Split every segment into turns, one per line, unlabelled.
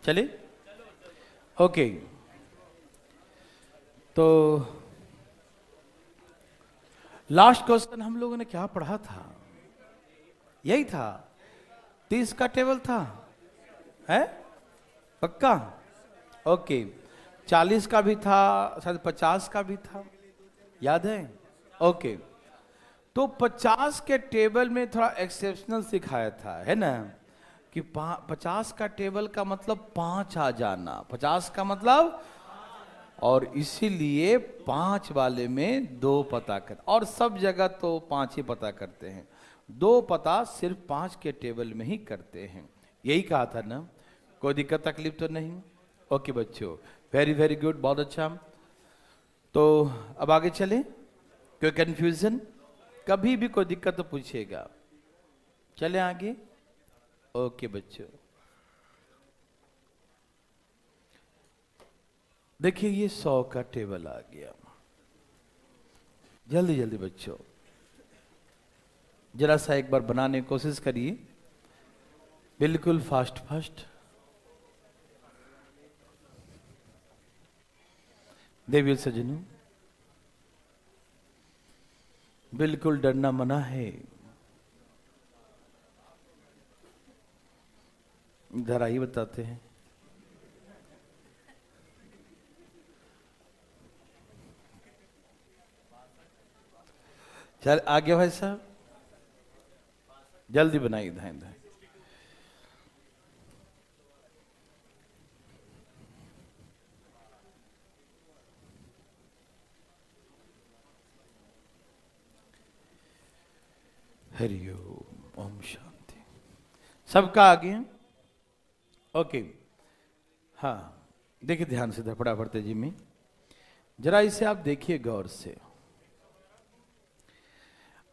चले ओके। तो last question हम लोगों ने क्या पढ़ा था? यही था, 30 का टेबल था है पक्का? ओके, 40 का भी था, शायद 50 का भी था, याद है? ओके, तो 50 के टेबल में थोड़ा एक्सेप्शनल सिखाया था, है ना, कि 50 का टेबल का मतलब 5 आ जाना, 50 का मतलब, और इसीलिए 5 वाले में 2 पता कर, और सब जगह तो 5 ही पता करते हैं, 2 पता सिर्फ 5 के टेबल में ही करते हैं। यही कहा था ना? कोई दिक्कत तकलीफ तो नहीं? ओके बच्चों, वेरी वेरी गुड, बहुत अच्छा। तो अब आगे चलें। कोई कंफ्यूजन? कभी भी कोई दिक्कत तो पूछिएगा। चले आगे। ओके बच्चों, देखिए ये 100 का टेबल आ गया। जल्दी जल्दी बच्चों, जरा सा एक बार बनाने की कोशिश करिए, बिल्कुल फास्ट फास्ट। देवी सजनों, बिल्कुल डरना मना है। इधर आइए, बताते हैं। चल आगे भाई साहब, जल्दी बनाइए, धाए धाए। हरिओम, ओम शांति। सबका आगे? ओके, हाँ देखिए ध्यान से, धपड़ा पड़ते जी में, जरा इसे आप देखिए गौर से।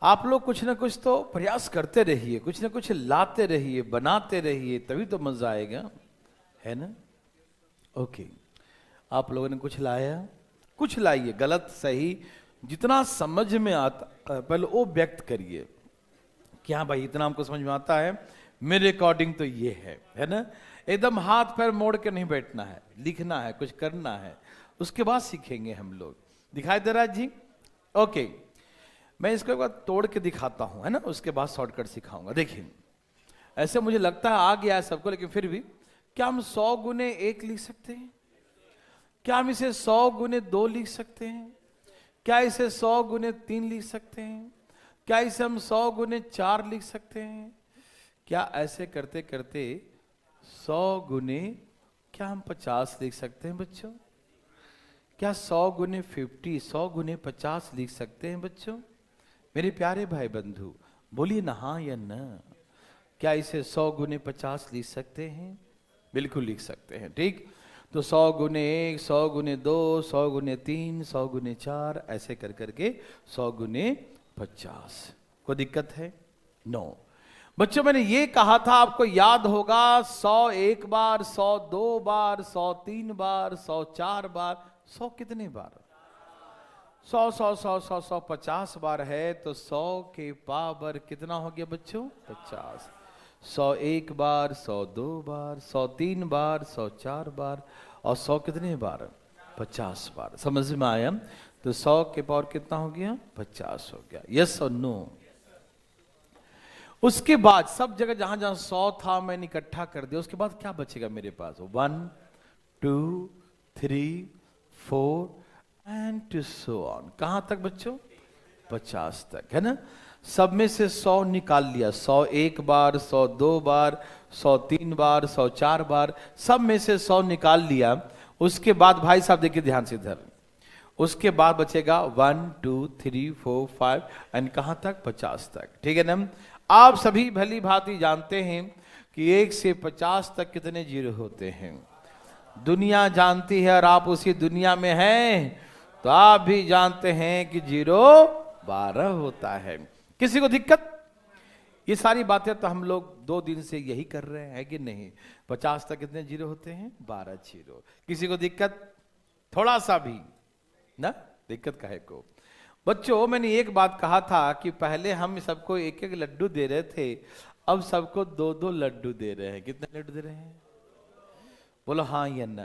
आप लोग कुछ ना कुछ तो प्रयास करते रहिए, कुछ ना कुछ लाते रहिए, बनाते रहिए, तभी तो मजा आएगा, है ना? ओके, आप लोगों ने कुछ लाया, कुछ लाइए, गलत सही जितना समझ में आता पहले वो व्यक्त करिए। क्या भाई इतना हमको समझ में आता है, मेरे अकॉर्डिंग तो ये है ना? एकदम हाथ पैर मोड़ के नहीं बैठना है, लिखना है, कुछ करना है, उसके बाद सीखेंगे हम लोग। दिखाई दे रहा है जी? ओके, मैं इसको एक बार तोड़ के दिखाता हूं, है ना, उसके बाद शॉर्टकट सिखाऊंगा। देखिए, ऐसे मुझे लगता है आ गया है सबको, लेकिन फिर भी क्या हम 100 गुने 1 लिख सकते हैं? क्या हम इसे 100 गुने 2 लिख सकते हैं? क्या इसे 100 गुने 3 लिख सकते हैं? क्या इसे हम 100 गुने 4 लिख सकते हैं? क्या ऐसे करते करते 100 गुने, क्या हम 50 लिख सकते हैं बच्चों? क्या 100 गुने 50, 100 गुने 50 लिख सकते हैं बच्चों? मेरे प्यारे भाई बंधु, बोलिए ना हाँ या ना। क्या इसे 100 गुने 50 लिख सकते हैं? बिल्कुल लिख सकते हैं, ठीक। तो 100 गुने 1, 100 गुने 2, 100 गुने 3, 100 गुने 4, ऐसे कर करके 100 गुने 50। कोई दिक्कत है? नो। बच्चों मैंने ये कहा था, आपको याद होगा, 100 एक बार, 100 2 बार, 100 3 बार, 100 4 बार, 100 कितने बार? 100 100 100 100 100 50 बार है, तो 100 के पावर कितना हो गया बच्चों? 50। 100 एक बार, 100 दो बार, 100 3 बार, 100 4 बार, और 100 कितने बार? 50 बार। समझ में आया? तो 100 के पावर कितना हो गया? 50 हो गया। यस और नो? उसके बाद सब जगह जहां जहां 100 था मैंने इकट्ठा कर दिया, उसके बाद क्या बचेगा मेरे पास? 1 2 3 4 एंड टू सो ऑन। कहां तक बच्चों? 50 तक, है ना? सब में से 100 निकाल लिया, 100 एक बार, 100 दो बार, 100 3 बार, 100 4 बार, सब में से 100 निकाल लिया। उसके बाद भाई साहब देखिए ध्यान से इधर, उसके बाद बचेगा 1 2 3 4 5 एंड कहां तक? 50 तक, ठीक है ना? आप सभी भली भांति जानते हैं कि 1 से 50 तक कितने जीरो होते हैं, दुनिया जानती है, और आप उसी दुनिया में हैं, तो आप भी जानते हैं कि 0 12 होता है। किसी को दिक्कत? ये सारी बातें तो हम लोग 2 दिन से यही कर रहे हैं, कि नहीं? 50 तक कितने जीरो होते हैं? 12 जीरो। किसी को दिक्कत? थोड़ा सा भी ना दिक्कत काहे को? बच्चों मैंने एक बात कहा था कि पहले हम सबको एक एक लड्डू दे रहे थे, अब सबको 2 2 लड्डू दे रहे हैं। कितने लड्डू दे रहे हैं? बोलो हाँ या ना।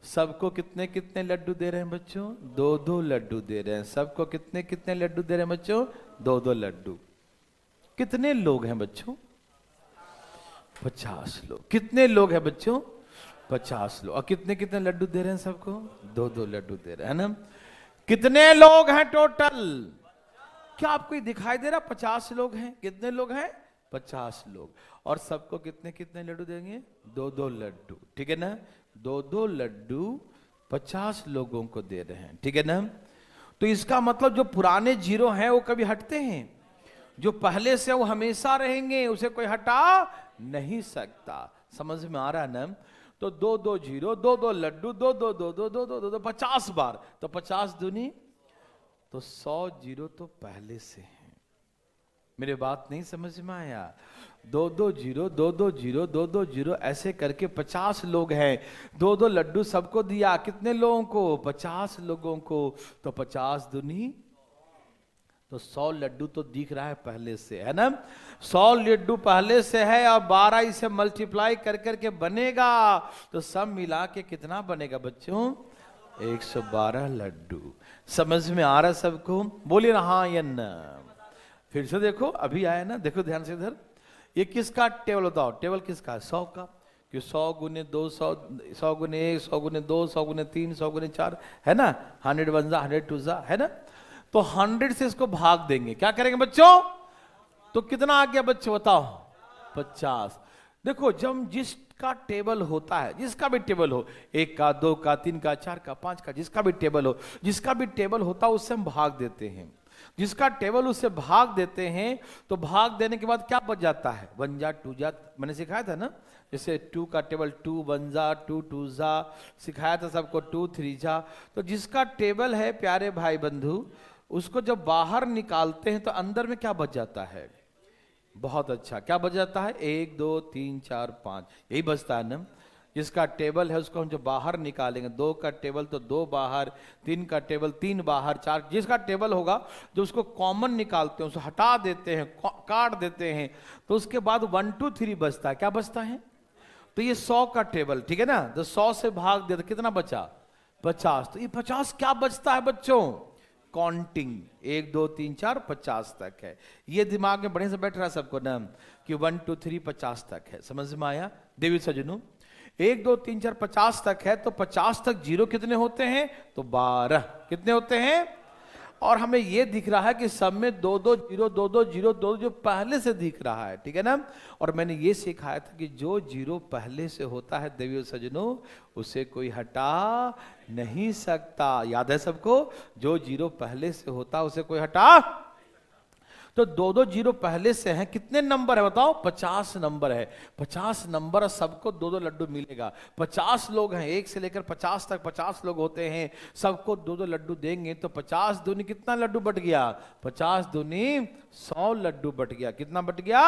सबको कितने कितने लड्डू दे रहे हैं बच्चों? 2-2 लड्डू दे रहे हैं। सबको कितने कितने लड्डू दे रहे हैं बच्चों? 2-2 लड्डू। कितने लोग हैं बच्चों? 50 लोग। कितने लोग हैं बच्चों? 50 लोग। और कितने कितने लड्डू दे रहे हैं सबको? 2-2 लड्डू दे रहे हैं ना। कितने लोग हैं टोटल? क्या आपको ये दिखाई दे रहा? 50 लोग हैं। कितने लोग हैं? 50 लोग। और सबको कितने कितने लड्डू देंगे? 2-2 लड्डू। ठीक है ना? 2-2 लड्डू 50 लोगों को दे रहे हैं। ठीक है ना? तो इसका मतलब जो पुराने जीरो हैं वो कभी हटते हैं? जो पहले से वो हमेशा रहेंगे, उसे कोई हटा नहीं सकता। समझ में आ रहा है ना? तो 2-2 जीरो, 2-2 लड्डू, 2-2 2-2 2-2 2-2 50 बार, तो 50 दूनी तो 100 जीरो तो पहले से है। मेरे बात नहीं समझ में आया? 2-2 जीरो, 2-2 जीरो, 2-2 जीरो, ऐसे करके 50 लोग हैं। 2-2 लड्डू सबको दिया। कितने लोगों को? 50 लोगों को। तो 50 दूनी तो 100 लड्डू तो दिख रहा है पहले से, है ना? 100 लड्डू पहले से है और 12 इसे मल्टीप्लाई कर करके बनेगा। तो सब मिला के कितना बनेगा बच्चों? 112 लड्डू। समझ में आ रहा है सबको? बोलिए ना हाँ या ना। फिर से देखो, अभी आया ना, देखो ध्यान से इधर। ये किसका टेबल बताओ? टेबल किसका है? 100 का। कि 100 गुने 200, 100 गुने 1, 100 गुने 2, 100 गुने 3, 100 गुने 4, है ना? 100 1 जा, 100 2 जा, है ना? तो 100 से इसको भाग देंगे। क्या करेंगे बच्चों? तो कितना आ गया बच्चों बताओ? 50। देखो, जब जिसका टेबल होता है, जिसका भी टेबल हो, 1 का, 2 का, 3 का, 4 का, 5 का, जिसका भी टेबल हो, जिसका भी टेबल होता है उससे हम भाग देते हैं। जिसका टेबल उससे भाग देते हैं, तो भाग देने के बाद क्या बच जाता है? 1 जा 2 जा, मैंने सिखाया था ना? जैसे 2 का टेबल 2 1 जा, 2 2 जा, सिखाया था सबको 2 3 जा। तो जिसका टेबल है प्यारे भाई बंधु, उसको जब बाहर निकालते हैं तो अंदर में क्या बच जाता है? बहुत अच्छा, क्या बच जाता है? 1 2 3 4 5, यही बचता है ना? जिसका टेबल है उसको हम जो बाहर निकालेंगे, 2 का टेबल तो 2 बाहर, 3 का टेबल 3 बाहर, 4, जिसका टेबल होगा जो उसको कॉमन निकालते हैं, उसको हटा देते हैं, काट देते हैं, तो उसके बाद 1 2 3 बचता है। क्या बचता है? तो ये 100 का टेबल, ठीक है ना? तो 100 से भाग दिया तो कितना बचा? 50। तो ये 50 क्या बचता है बच्चों? काउंटिंग 1 2 3 4 50 तक है। ये दिमाग में बढ़िया से बैठ रहा है सबको ना, कि 1 2 3 50 तक है। समझ में आया देवी सजनों? 1 2 3 4 50 तक है। तो 50 तक जीरो कितने होते हैं? तो 12। कितने होते हैं? और हमें यह दिख रहा है कि सब में 2-2 जीरो, 2-2 जीरो, 2 जो पहले से दिख रहा है। ठीक है ना? और मैंने ये सिखाया था कि जो जीरो पहले से होता है देवियों सजनों, उसे कोई हटा नहीं सकता। याद है सबको? जो जीरो पहले से होता है उसे कोई हटा। तो 2-2 जीरो पहले से हैं। कितने नंबर है बताओ? 50 नंबर है। 50 नंबर, सबको 2-2 लड्डू मिलेगा। 50 लोग हैं, 1 से लेकर 50 तक 50 लोग होते हैं। सबको 2-2 लड्डू देंगे तो 50 दूनी कितना लड्डू बट गया? 50 दूनी 100 लड्डू बट गया। कितना बट गया?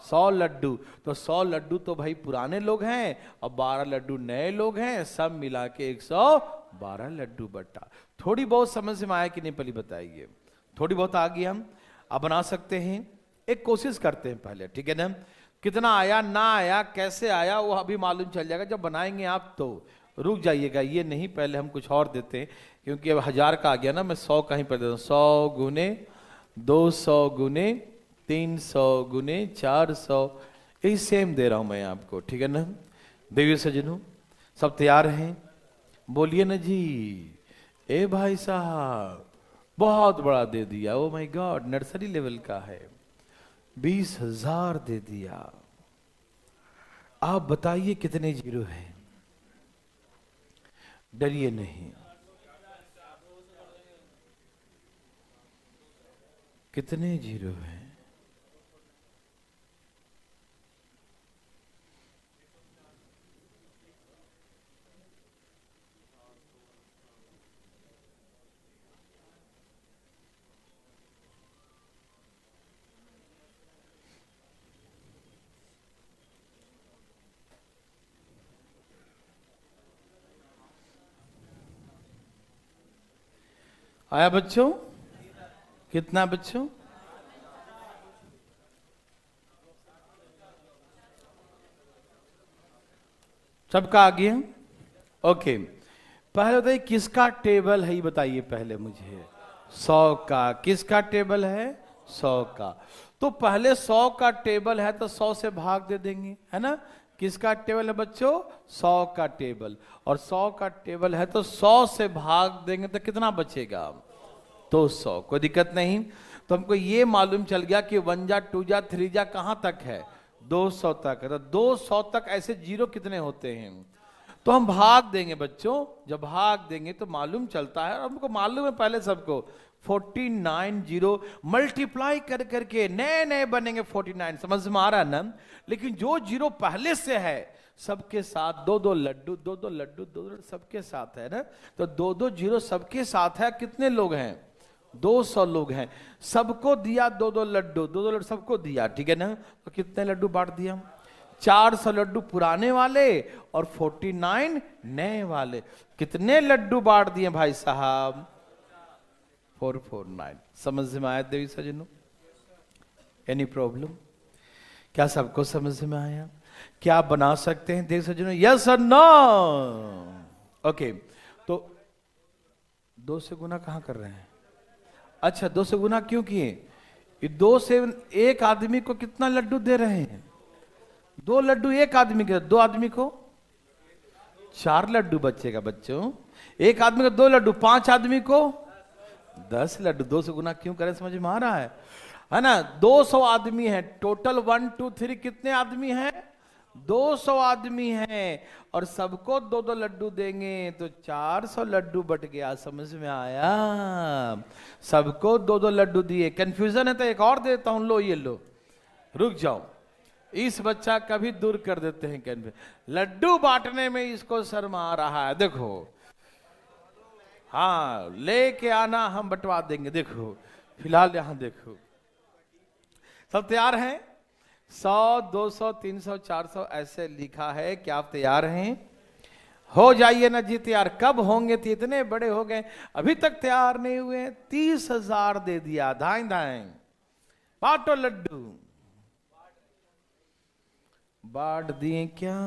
100 लड्डू। तो 100 लड्डू तो भाई पुराने लोग हैं और 12 लड्डू नए लोग हैं। सब मिला के 112 लड्डू बटा। थोड़ी बहुत समझ में आया कि नहीं पहले बताइए? थोड़ी बहुत आ गई। हम अब बना सकते हैं। एक कोशिश करते हैं पहले, ठीक है ना? कितना आया ना आया, कैसे आया, वो अभी मालूम चल जाएगा जब बनाएंगे आप। तो रुक जाइएगा, ये नहीं, पहले हम कुछ और देते हैं, क्योंकि अब 1000 का आ गया ना। मैं 100 का ही पढ़ देता हूँ। 100 गुने 200 गुने 300 गुने 400, यही सेम दे रहा हूं मैं आपको। ठीक है ना देवी सजनों? सब तैयार हैं? बोलिए ना जी। ए भाई साहब, बहुत बड़ा दे दिया। Oh my God, nursery level का है। 20,000 दे दिया। आप बताइए कितने जीरो हैं? डरिए नहीं। कितने जीरो हैं? आया बच्चों? कितना बच्चों? सबका आ गया? ओके, पहले बताइए किसका टेबल है, ये बताइए पहले मुझे। 100 का। किसका टेबल है? 100 का। तो पहले 100 का टेबल है तो 100 से भाग दे देंगे, है ना। किसका टेबल है बच्चों? 100 का टेबल। और 100 का टेबल है तो 100 से भाग देंगे तो कितना बचेगा? 200। कोई दिक्कत नहीं। तो हमको ये मालूम चल गया कि 1 जा 2 जा 3 जा कहां तक है? 200 तक है। तो 200 तक ऐसे जीरो कितने होते हैं? तो हम भाग देंगे बच्चों। जब भाग देंगे तो मालूम चलता है, और हमको मालूम है पहले सबको, 49 जीरो मल्टीप्लाई कर करके नए नए बनेंगे 49। समझ में आ रहा है ना। लेकिन जो जीरो पहले से है सबके साथ 2-2 लड्डू, 2-2 लड्डू, 2-2 सबके साथ है ना। तो 2-2 जीरो सबके साथ है। कितने लोग हैं? 200 लोग हैं। सबको दिया 2-2 लड्डू, 2-2 लड्डू सबको दिया, ठीक है ना। तो कितने लड्डू बांट दिया? 400 लड्डू पुराने वाले और 49 नए वाले। कितने लड्डू बांट दिए भाई साहब? 449। समझ में आया देवी सजनों? Any problem? क्या सबको समझ में आया? क्या आप बना सकते हैं देवी सजनों? यस और नो? ओके, तो 2 से गुना कहां कर रहे हैं? अच्छा, 2 से गुना क्यों किए? 2 से एक आदमी को कितना लड्डू दे रहे हैं? 2 लड्डू एक आदमी के, 2 आदमी को 4 लड्डू बचेगा बच्चों। एक आदमी को 2 लड्डू, 5 आदमी को 10 लड्डू। 2 से गुना क्यों करें? समझ में आ रहा है ना। 200 आदमी है टोटल। 1 2 3 कितने आदमी हैं? 200 आदमी हैं। और सबको 2-2 लड्डू देंगे तो 400 लड्डू बट गया। समझ में आया? सबको 2-2 लड्डू दिए। कंफ्यूजन है तो एक और देता हूं, लो ये लो। रुक जाओ, इस बच्चा कभी दूर कर देते हैं कंफ्यूजन। लड्डू बांटने में इसको शर्म आ रहा है। देखो, हाँ लेके आना, हम बंटवा देंगे। देखो फिलहाल यहां देखो, सब तैयार हैं? 100 200 300 400 ऐसे लिखा है। क्या आप तैयार हैं? हो जाइए ना जी तैयार। कब होंगे? तो इतने बड़े हो गए, अभी तक तैयार नहीं हुए। 30,000 दे दिया। धाएं धाएं बांटो लड्डू। बांट दिए क्या?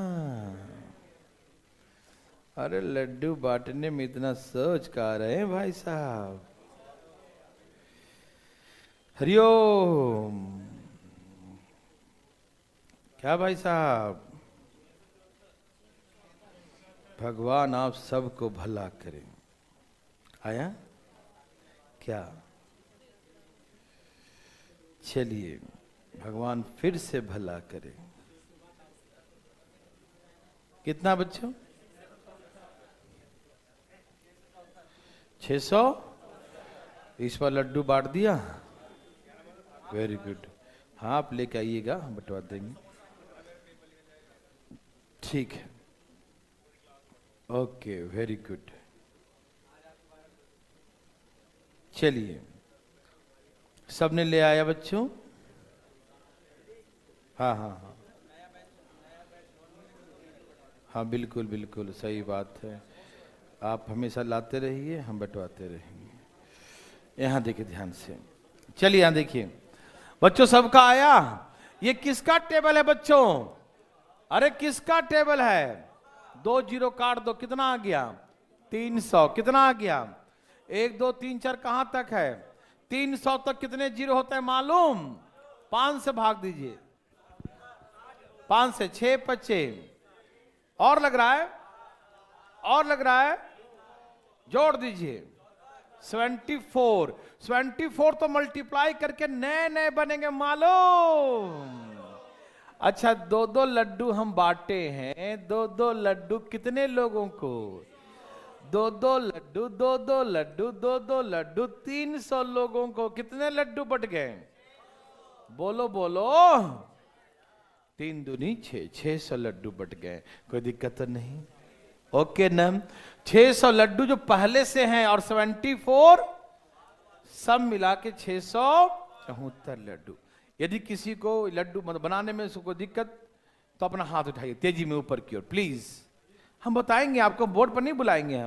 अरे लड्डू बांटने में इतना सोच का रहे हैं भाई साहब। हरिओम। क्या भाई साहब? भगवान आप सबको भला करें। आया क्या? चलिए, भगवान फिर से भला करे। कितना बच्चों? 600। इस पर लड्डू बांट दिया। Very good. हाँ आप लेके आइएगा, हम बंटवा देंगे। ठीक है, ओके वेरी गुड। चलिए, सबने ले आया बच्चों? हाँ हाँ हाँ हाँ, बिल्कुल बिल्कुल सही बात है। आप हमेशा लाते रहिए, हम बंटवाते रहेंगे। यहाँ देखिए ध्यान से। चलिए यहाँ देखिए बच्चों, सबका आया? ये किसका टेबल है बच्चों? अरे किसका टेबल है? 2 जीरो काट दो, कितना आ गया? 300। कितना आ गया? 1 2 3 4 कहां तक है? 300 तक कितने जीरो होते हैं मालूम? 5 से भाग दीजिए। 5 से 6 बचे। और लग रहा है? और लग रहा है? जोड़ दीजिए। 74। 74 तो मल्टीप्लाई करके नए नए बनेंगे मालूम। अच्छा, 2-2 लड्डू हम बांटे हैं। 2-2 लड्डू कितने लोगों को? 2-2 लड्डू, 2-2 लड्डू, 2-2 लड्डू, 300 लोगों को। कितने लड्डू बट गए? बोलो बोलो। 3 दूनी 6, 600 लड्डू बट गए। कोई दिक्कत तो नहीं? ओके ना। 600 लड्डू जो पहले से हैं और 74 सब मिला के 674 लड्डू। यदि किसी को लड्डू बनाने में कोई दिक्कत तो अपना हाथ उठाइए तेजी में ऊपर की ओर प्लीज। हम बताएंगे आपको, बोर्ड पर नहीं बुलाएंगे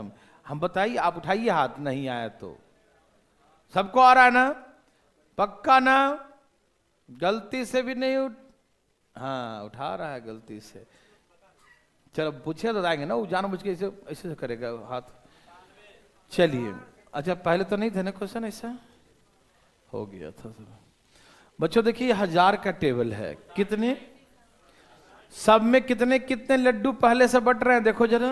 हम बताइए। आप उठाइए हाथ, नहीं आया तो। सबको आ रहा है ना? पक्का ना? गलती से भी नहीं हाँ उठा रहा है गलती से। चलो पूछे तो जाएंगे ना, वो जानबूझ के ऐसे ऐसे करेगा हाथ। चलिए, अच्छा पहले तो नहीं थे ना क्वेश्चन, ऐसा हो गया था सब। बच्चों देखिए 1000 का टेबल है, कितने सब में कितने कितने लड्डू पहले से बट रहे हैं, देखो जरा।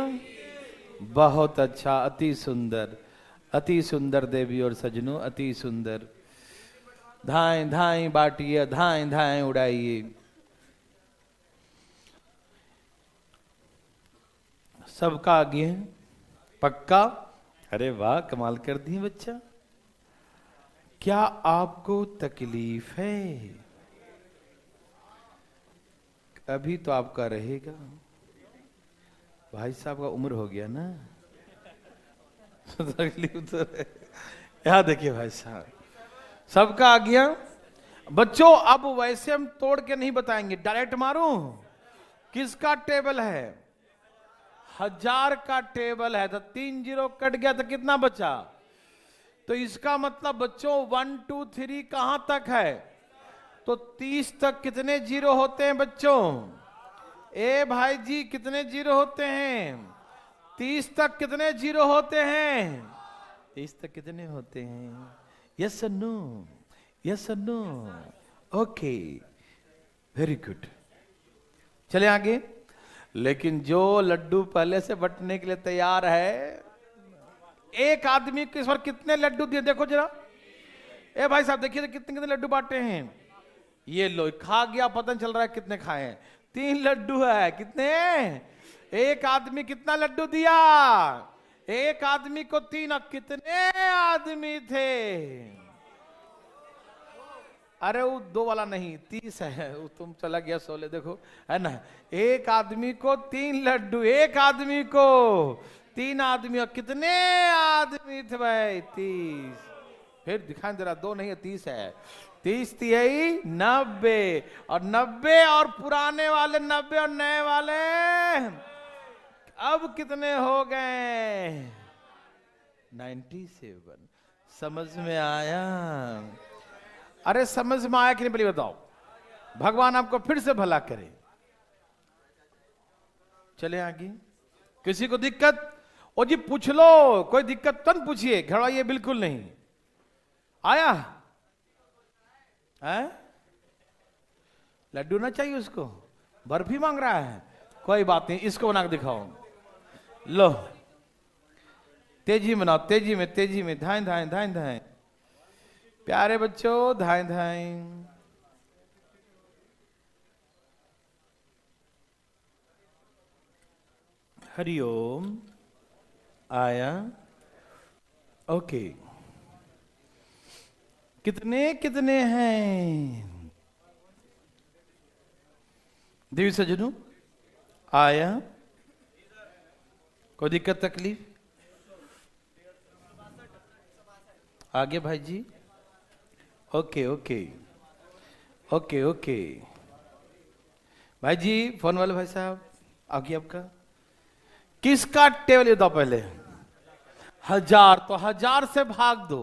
बहुत अच्छा, अति सुंदर, अति सुंदर देवी और सजनों, अति सुंदर। धाएं धाएं बांटिए, धाएं धाएं उड़ाइए। सबका आगे है पक्का। अरे वाह, कमाल कर दी बच्चा। क्या आपको तकलीफ है? अभी तो आपका रहेगा, भाई साहब का उम्र हो गया ना। तकलीफ तो यहाँ देखिए भाई साहब, सबका आ गया। बच्चों अब वैसे हम तोड़ के नहीं बताएंगे, डायरेक्ट मारूं। किसका टेबल है? 1000 का टेबल है। तो 3 जीरो कट गया तो कितना बचा? तो इसका मतलब बच्चों 1 2 3 कहां तक है? तो 30 तक कितने जीरो होते हैं बच्चों? ए भाई जी कितने जीरो होते हैं? 30 तक कितने जीरो होते हैं? 30 तक कितने होते हैं? यस और नो, यस और नो। Okay, very good. चले आगे। लेकिन जो लड्डू पहले से बंटने के लिए तैयार है, एक आदमी को इस बार कितने लड्डू दिए देखो जरा। ए भाई साहब देखिए तो कितने कितने लड्डू बांटे हैं। ये लो, खा गया, पता नहीं चल रहा है कितने खाए हैं। 3 लड्डू है। कितने? एक आदमी कितना लड्डू दिया? एक आदमी को 3। कितने आदमी थे? अरे वो 2 वाला नहीं, 30 है वो, तुम चला गया 16, देखो है ना। एक आदमी को 3 लड्डू, एक आदमी को 3 आदमी। और कितने आदमी थे भाई? 30। फिर दिखाई दे रहा 2 नहीं है, 30 है। 30 3 90, और 90 और पुराने वाले 90 और नए वाले अब कितने हो गए? 97। समझ में आया? अरे समझ में आया कि नहीं पहले बताओ। भगवान आपको फिर से भला करे। चले आगे। किसी को दिक्कत? ओ जी पूछ लो, कोई दिक्कत तो पूछिए, घबराइए बिल्कुल नहीं। आया है? लड्डू ना चाहिए उसको? बर्फी मांग रहा है? कोई बात नहीं, इसको बना के दिखाओ। लो तेजी में बनाओ, तेजी में, तेजी में, धाएं धाएं धाएं धाएं। प्यारे बच्चों धाएं धाएं। हरिओम। आया? ओके। कितने कितने हैं देवी सजनों? आया? कोई दिक्कत तकलीफ? आगे भाई जी। Okay okay okay okay. भाई जी फोन वाले भाई साहब, आगे आपका किसका टेबल बताओ पहले? 1000। तो 1000 से भाग दो,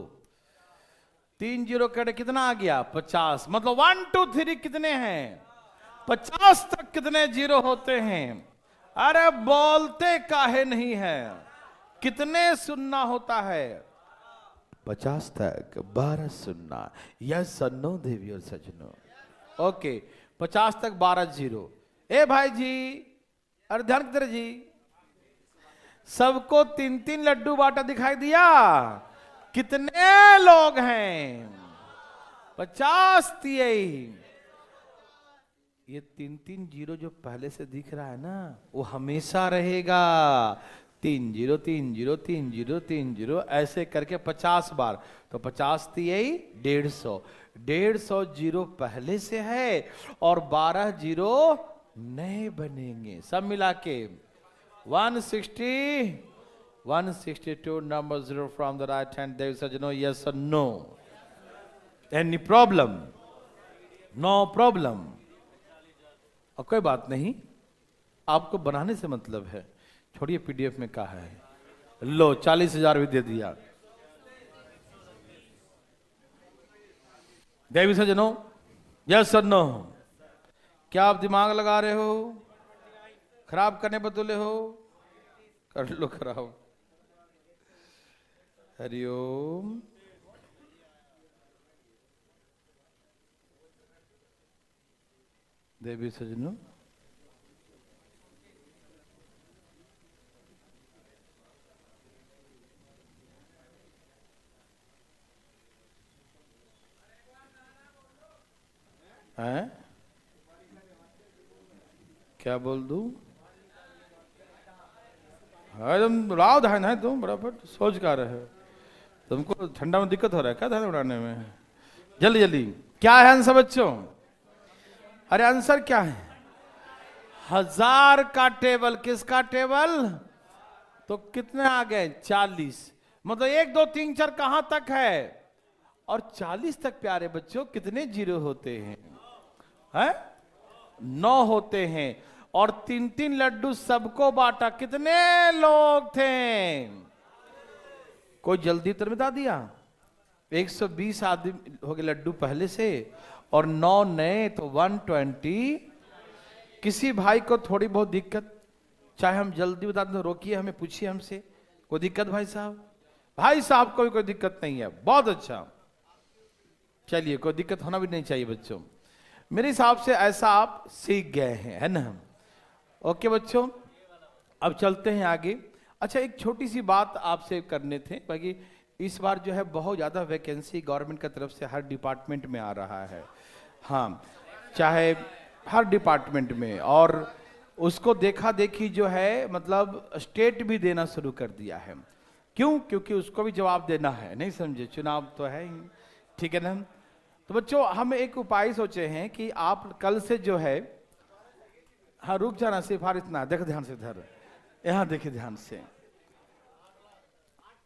3 जीरो कटे कितना आ गया? 50। मतलब 1 2 3 कितने हैं? 50 तक कितने जीरो होते हैं? अरे बोलते काहे नहीं है? कितने सुनना होता है? 50 तक 12 सुनना। यस और नो देवी और सजनों। ओके, 50 तक 12 जीरो। ए भाई जी, अरे ध्यान दे जी, सबको 3-3 लड्डू बांटा दिखाई दिया? कितने लोग हैं? 50 3। ये 3-3 जीरो जो पहले से दिख रहा है ना, वो हमेशा रहेगा। 3 जीरो 3 जीरो 3 जीरो 3 जीरो ऐसे करके 50 बार। तो 50 3 150। 150 जीरो पहले से है और 12 जीरो नए बनेंगे। सब मिला के 160 162 number 0 from the right hand. There is a no, yes or no. Any problem? No problem. और कोई बात नहीं, आपको बनाने से मतलब है। छोड़िए पीडीएफ में कहा है। लो 40,000 भी दे दिया। देवी सजनों, यस और नो? क्या आप दिमाग लगा रहे हो? खराब करने पर तुले हो, कर लो खराब। हरिओम। देवी सजनों, हैं क्या बोल दूं? हाँ तुम राव धान है, तुम बराबर सोच का रहे हो। तुमको ठंडा में दिक्कत हो रहा है क्या धान उड़ाने में? जल्दी जल्दी क्या है आंसर बच्चों? अरे आंसर क्या है? 1000 का टेबल। किसका टेबल? तो कितने आ गए? 40। मतलब 1 2 3 4 कहां तक है? और 40 तक प्यारे बच्चों कितने जीरो होते हैं? हैं? 9 होते हैं। और 3-3 लड्डू सबको बांटा। कितने लोग थे? कोई जल्दी उत्तर बता दिया? 120 आदमी हो गए लड्डू पहले से, और 9 नए, तो 120। किसी भाई को थोड़ी बहुत दिक्कत, चाहे हम जल्दी बता दें, रोकिए हमें, पूछिए हमसे, कोई दिक्कत भाई साहब? भाई साहब को भी कोई दिक्कत नहीं है, बहुत अच्छा। चलिए, कोई दिक्कत होना भी नहीं चाहिए बच्चों। मेरे हिसाब से ऐसा आप सीख गए हैं, है ना? ओके बच्चों, अब चलते हैं आगे। अच्छा, एक छोटी सी बात आपसे करने थे, बाकी इस बार जो है बहुत ज़्यादा वैकेंसी गवर्नमेंट की तरफ से हर डिपार्टमेंट में आ रहा है। हाँ, चाहे हर डिपार्टमेंट में, और उसको देखा देखी जो है मतलब स्टेट भी देना शुरू कर दिया है। क्यों? क्योंकि उसको भी जवाब देना है, नहीं समझे? चुनाव तो है ही, ठीक है ना? तो बच्चों, हम एक उपाय सोचे हैं कि आप कल से जो है, हाँ रुक जाना, सिफारिश ना, देख ध्यान से, इधर यहाँ देखिए ध्यान से।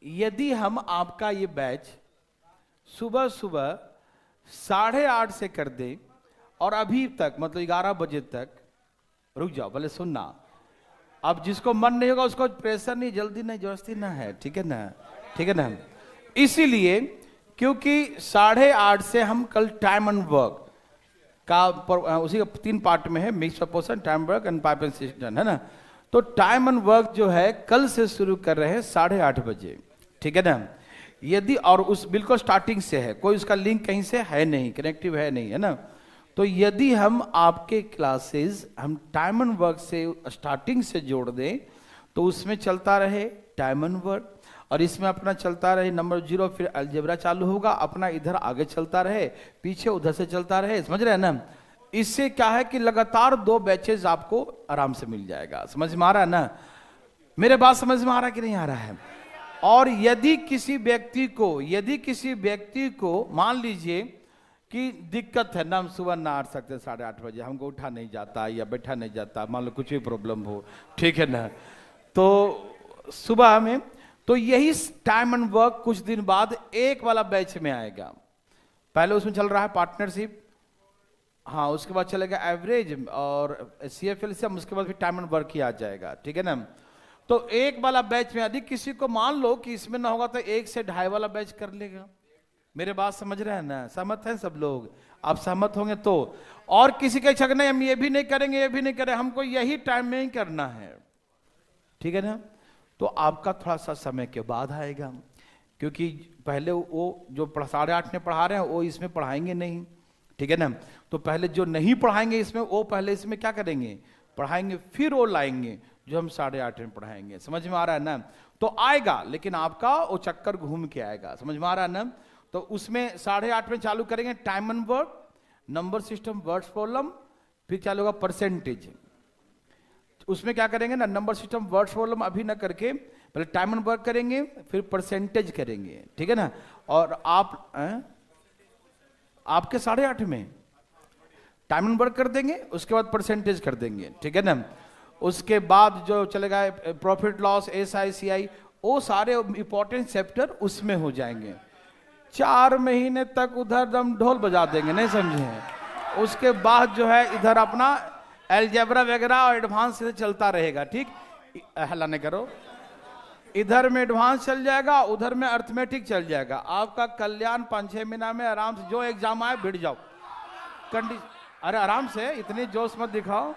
यदि हम आपका ये बैच सुबह सुबह 8:30 से कर दें, और अभी तक मतलब 11 बजे तक, रुक जाओ भले सुनना, अब जिसको मन नहीं होगा उसको प्रेशर नहीं, जल्दी नहीं, जबरदस्ती ना है, ठीक है ना? ठीक है ना? इसीलिए क्योंकि 8:30 से हम कल टाइम एंड वर्क का उसी का 3 पार्ट में है, mix proportion, time work and pipe and system, है ना? तो टाइम एंड वर्क जो है कल से शुरू कर रहे हैं 8:30 बजे, ठीक है ना? यदि, और उस बिल्कुल स्टार्टिंग से है, कोई उसका लिंक कहीं से है नहीं, कनेक्टिव है नहीं, है ना? तो यदि हम आपके क्लासेस हम टाइम एंड वर्क से स्टार्टिंग से जोड़ दें, तो उसमें चलता रहे टाइम एंड वर्क, और इसमें अपना चलता रहे नंबर 0, फिर अलजेब्रा चालू होगा, अपना इधर आगे चलता रहे, पीछे उधर से चलता रहे, समझ रहे हैं ना? इससे क्या है कि लगातार 2 बैचेज आपको आराम से मिल जाएगा। समझ में आ रहा है ना? मेरे बात समझ में आ रहा है कि नहीं आ रहा है? और यदि किसी व्यक्ति को मान लीजिए कि दिक्कत है ना, हम सुबह ना आ सकते 8:30 बजे, हमको उठा नहीं जाता या बैठा नहीं जाता, मान लो कुछ भी प्रॉब्लम हो, ठीक है ना? तो सुबह में, तो यही टाइम एंड वर्क कुछ दिन बाद एक वाला बैच में आएगा। पहले उसमें चल रहा है पार्टनरशिप, हाँ, उसके बाद चलेगा एवरेज और CFL से, उसके बाद फिर टाइम एंड वर्क ही आ जाएगा, ठीक है ना? तो एक वाला बैच में यदि किसी को मान लो कि इसमें ना होगा, तो 1 से 2.5 वाला बैच कर लेगा। मेरे बात समझ रहे हैं ना? सहमत हैं सब लोग? आप सहमत होंगे तो। और किसी का इच्छा नहीं, हम ये भी नहीं करेंगे, ये भी नहीं करें, हमको यही टाइम में ही करना है, ठीक है ना? तो आपका थोड़ा सा समय के बाद आएगा, क्योंकि पहले वो जो 8:30 में पढ़ा रहे हैं वो इसमें पढ़ाएंगे नहीं, ठीक है ना? तो पहले जो नहीं पढ़ाएंगे इसमें, वो पहले इसमें क्या करेंगे? पढ़ाएंगे, फिर वो लाएंगे जो हम 8:30 में पढ़ाएंगे। समझ में आ रहा है ना? तो आएगा, लेकिन आपका वो चक्कर घूम के आएगा। समझ में आ रहा है ना? तो उसमें 8:30 में चालू करेंगे time and work, number system, words problem, फिर चालू होगा परसेंटेज। उसमें क्या करेंगे ना, नंबर सिस्टम, वर्ड्स प्रॉब्लम अभी ना करके पहले टाइम एंड वर्क करेंगे, फिर परसेंटेज करेंगे, ठीक है ना? और आपके 8:30 में टाइम एंड वर्क कर देंगे, उसके बाद परसेंटेज कर देंगे, ठीक है ना? उसके बाद जो चलेगा प्रॉफिट लॉस, SI CI, वो सारे इंपॉर्टेंट चैप्टर उसमें हो जाएंगे। 4 महीने तक उधर दम ढोल बजा देंगे, नहीं समझे? उसके बाद जो है इधर अपना अलजेब्रा वगैरह और एडवांस से चलता रहेगा, ठीक? हल्ला नहीं करो, इधर में एडवांस चल जाएगा, उधर में अर्थमेटिक चल जाएगा। आपका कल्याण 5-6 महीना में आराम से, जो एग्जाम आए भिड़ जाओ अरे आराम से, इतनी जोश मत दिखाओ।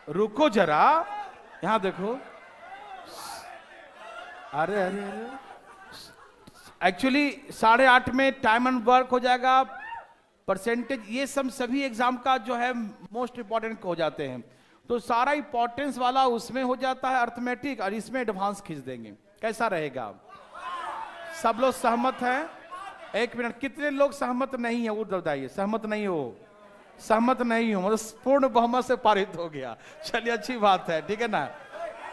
रुको जरा, यहां देखो। अरे अरे अरे, एक्चुअली 8:30 में टाइम एंड वर्क हो जाएगा, परसेंटेज, ये सब सभी एग्जाम का जो है मोस्ट इंपॉर्टेंट हो जाते हैं, तो सारा इंपॉर्टेंस वाला उसमें हो जाता है अर्थमेटिक, और इसमें एडवांस खींच देंगे। कैसा रहेगा? सब लोग सहमत हैं? एक मिनट, कितने लोग सहमत नहीं है वो बताइए। सहमत नहीं हो? सहमत नहीं हो मतलब पूर्ण बहुमत से पारित हो गया। चलिए अच्छी बात है, ठीक है ना।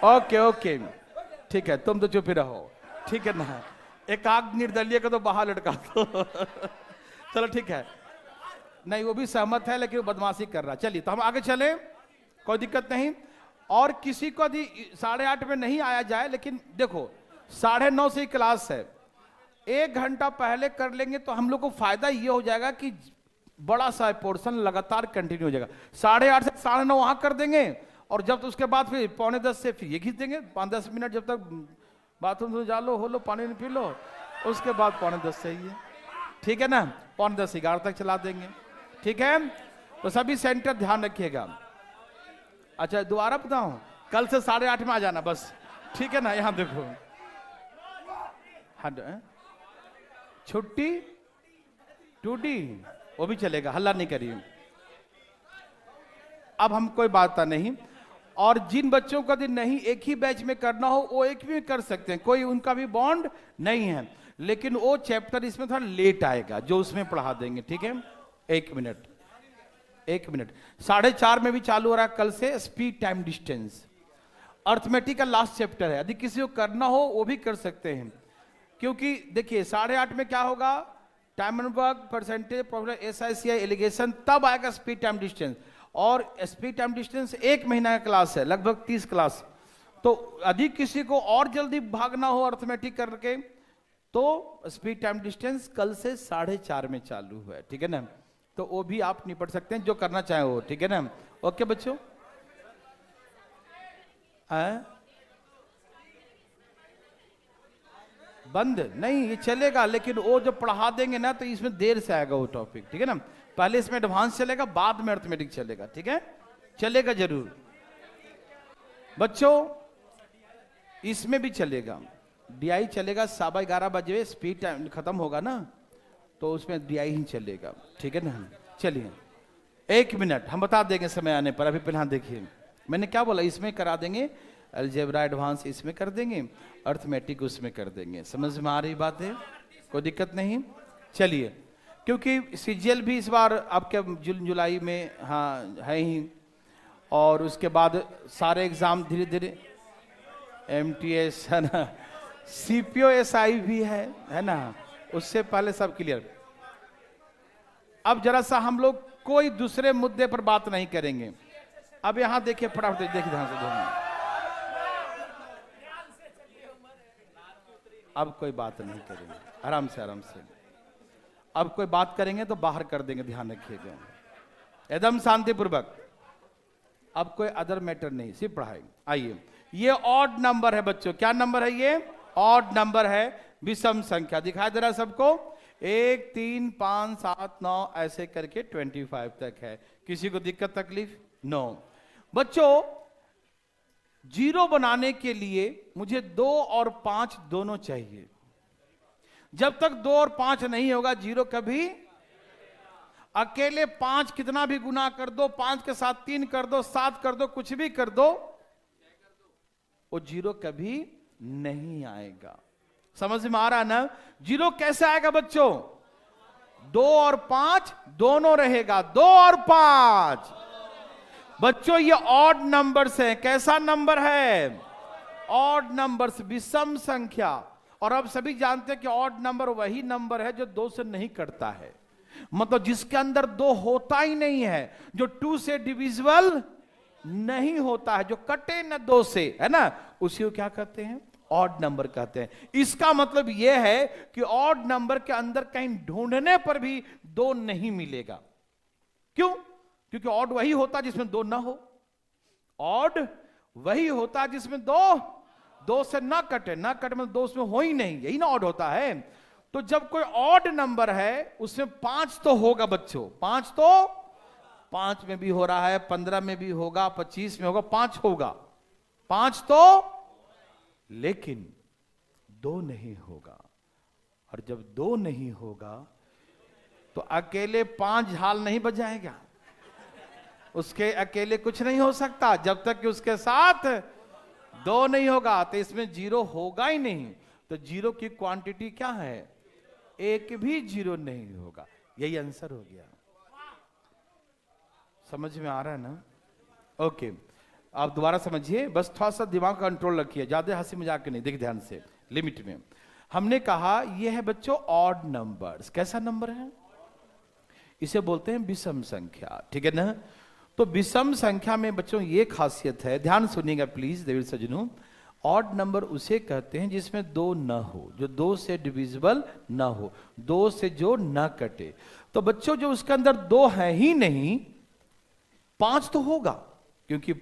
ओके ओके ठीक है, तुम तो चुप ही रहो, ठीक है ना। एक आग निर्दलीय को तो बाहर लटका दो। चलो ठीक है, नहीं वो भी सहमत है लेकिन वो बदमाशी कर रहा। चलिए तो हम आगे चले, कोई दिक्कत नहीं। और किसी को यदि 8:30 में नहीं आया जाए, लेकिन देखो 9:30 से ही क्लास है, 1 घंटा पहले कर लेंगे तो हम लोग को फायदा ये हो जाएगा कि बड़ा सा पोर्शन लगातार कंटिन्यू हो जाएगा। 8:30 से 9:30 वहां कर देंगे, और जब तो उसके बाद फिर 9:45 से फिर ये खींच देंगे 5-10 मिनट, जब तक बाथरूम से जा लो, हो लो, पानी पी लो, उसके बाद 9:45 से ही है, ठीक है ना। 9:45 11 तक चला देंगे, ठीक है। तो सभी सेंटर ध्यान रखिएगा। अच्छा दोबारा बताऊं, कल से 8:30 में आ जाना बस, ठीक है ना। यहां देखो, छुट्टी टूटी वो भी चलेगा, हल्ला नहीं करिए। अब हम कोई बात नहीं, और जिन बच्चों का दिन नहीं एक ही बैच में करना हो वो एक भी कर सकते हैं, कोई उनका भी बॉन्ड नहीं है, लेकिन वो चैप्टर इसमें थोड़ा लेट आएगा जो उसमें पढ़ा देंगे, ठीक है। 1 मिनट 4:30 में भी चालू हो रहा है कल से स्पीड टाइम डिस्टेंस, अर्थमेटिक का लास्ट चैप्टर है। यदि किसी को करना हो वो भी कर सकते हैं, क्योंकि देखिए 8:30 में क्या होगा, time and work, percentage, problem, SICI, alligation, तब आएगा स्पीड टाइम डिस्टेंस। और स्पीड टाइम डिस्टेंस 1 महीना का क्लास है, लगभग 30 क्लास। तो यदि किसी को और जल्दी भागना हो अर्थमेटिक करके, तो स्पीड टाइम डिस्टेंस कल से 4:30 में चालू है, ठीक है ना। तो वो भी आप निपट सकते हैं जो करना चाहे वो, ठीक है ना। ओके बच्चों, बंद नहीं, ये चलेगा, लेकिन वो जो पढ़ा देंगे ना तो इसमें देर से आएगा वो टॉपिक, ठीक है ना। पहले इसमें एडवांस चलेगा, बाद में अर्थमेटिक चलेगा, ठीक है। चलेगा जरूर बच्चों, इसमें भी चलेगा, DI चलेगा। 11:15 बजे स्पीड टाइम खत्म होगा ना, तो उसमें DI ही चलेगा, ठीक है ना। चलिए 1 मिनट, हम बता देंगे समय आने पर। अभी पहले देखिए मैंने क्या बोला, इसमें करा देंगे, अलजेब्रा एडवांस इसमें कर देंगे, अर्थमेटिक उसमें कर देंगे। समझ में आ रही बात है? कोई दिक्कत नहीं। चलिए, क्योंकि CGL भी इस बार आपके जून जुलाई में हाँ है ही, और उसके बाद सारे एग्जाम धीरे धीरे, MTS है ना, CPO SI भी है ना, उससे पहले सब क्लियर। अब जरा सा हम लोग कोई दूसरे मुद्दे पर बात नहीं करेंगे। अब यहां देखिए, फटाफट देखिए ध्यान से दोनों, अब कोई बात नहीं करेंगे, आराम से आराम से। अब कोई बात करेंगे तो बाहर कर देंगे, ध्यान रखिएगा, एकदम शांतिपूर्वक। अब कोई अदर मैटर नहीं, सिर्फ पढ़ाई। आइए, ये ऑड नंबर है बच्चों, क्या नंबर है ये? ऑड नंबर है, विषम संख्या। दिखाई दे रहा है सबको? 1 3 5 7 9 ऐसे करके 25 तक है। किसी को दिक्कत तकलीफ? नो। बच्चों, जीरो बनाने के लिए मुझे 2 और 5 दोनों चाहिए। जब तक 2 और 5 नहीं होगा जीरो कभी, अकेले 5 कितना भी गुना कर दो, 5 के साथ 3 कर दो, 7 कर दो, कुछ भी कर दो, वो जीरो कभी नहीं आएगा। समझ में आ रहा है ना? जीरो कैसे आएगा बच्चों? 2 और 5 दोनों रहेगा, 2 और 5। बच्चों ये ऑड नंबर्स हैं। कैसा नंबर है? ऑड नंबर्स, विषम संख्या। और अब सभी जानते हैं कि ऑड नंबर वही नंबर है जो 2 से नहीं कटता है, मतलब जिसके अंदर 2 होता ही नहीं है, जो 2 से डिविजिबल नहीं होता है, जो कटे न 2 से, है ना, उसी को क्या कहते हैं? ऑड नंबर कहते हैं। इसका मतलब यह है कि ऑड नंबर के अंदर कहीं ढूंढने पर भी 2 नहीं मिलेगा। क्यों? क्योंकि ऑड वही होता है जिसमें 2 ना हो। ऑड वही होता है जिसमें 2 से ना कटे, ना कटे मतलब 2 उसमें हो ही नहीं, यही ना ऑड होता है। तो जब कोई ऑड नंबर है उसमें 5 तो होगा बच्चों, 5 में भी हो रहा है, 15 में भी होगा, 25 में होगा, 5 होगा, 5 तो, लेकिन 2 नहीं होगा। और जब 2 नहीं होगा तो अकेले 5 झाल नहीं बजाएगा, उसके अकेले कुछ नहीं हो सकता जब तक कि उसके साथ 2 नहीं होगा। तो इसमें 0 होगा ही नहीं। तो 0 की क्वांटिटी क्या है? एक भी 0 नहीं होगा। यही आंसर हो गया। समझ में आ रहा है ना? ओके, आप दोबारा समझिए, बस थोड़ा सा दिमाग कंट्रोल रखिए, ज्यादा हंसी मजाक नहीं, देख ध्यान से, लिमिट में। हमने कहा यह है बच्चों ऑड नंबर्स। कैसा नंबर है? इसे बोलते हैं विषम संख्या, ठीक है ना? तो विषम संख्या में बच्चों ये खासियत है, ध्यान सुनिएगा प्लीज देवी सज्जनों। ऑड नंबर उसे कहते हैं जिसमें 2 न हो, जो 2 से डिविजिबल न हो, 2 से जो न कटे। तो बच्चों जो उसके अंदर 2 है ही नहीं, 5 तो होगा, क्योंकि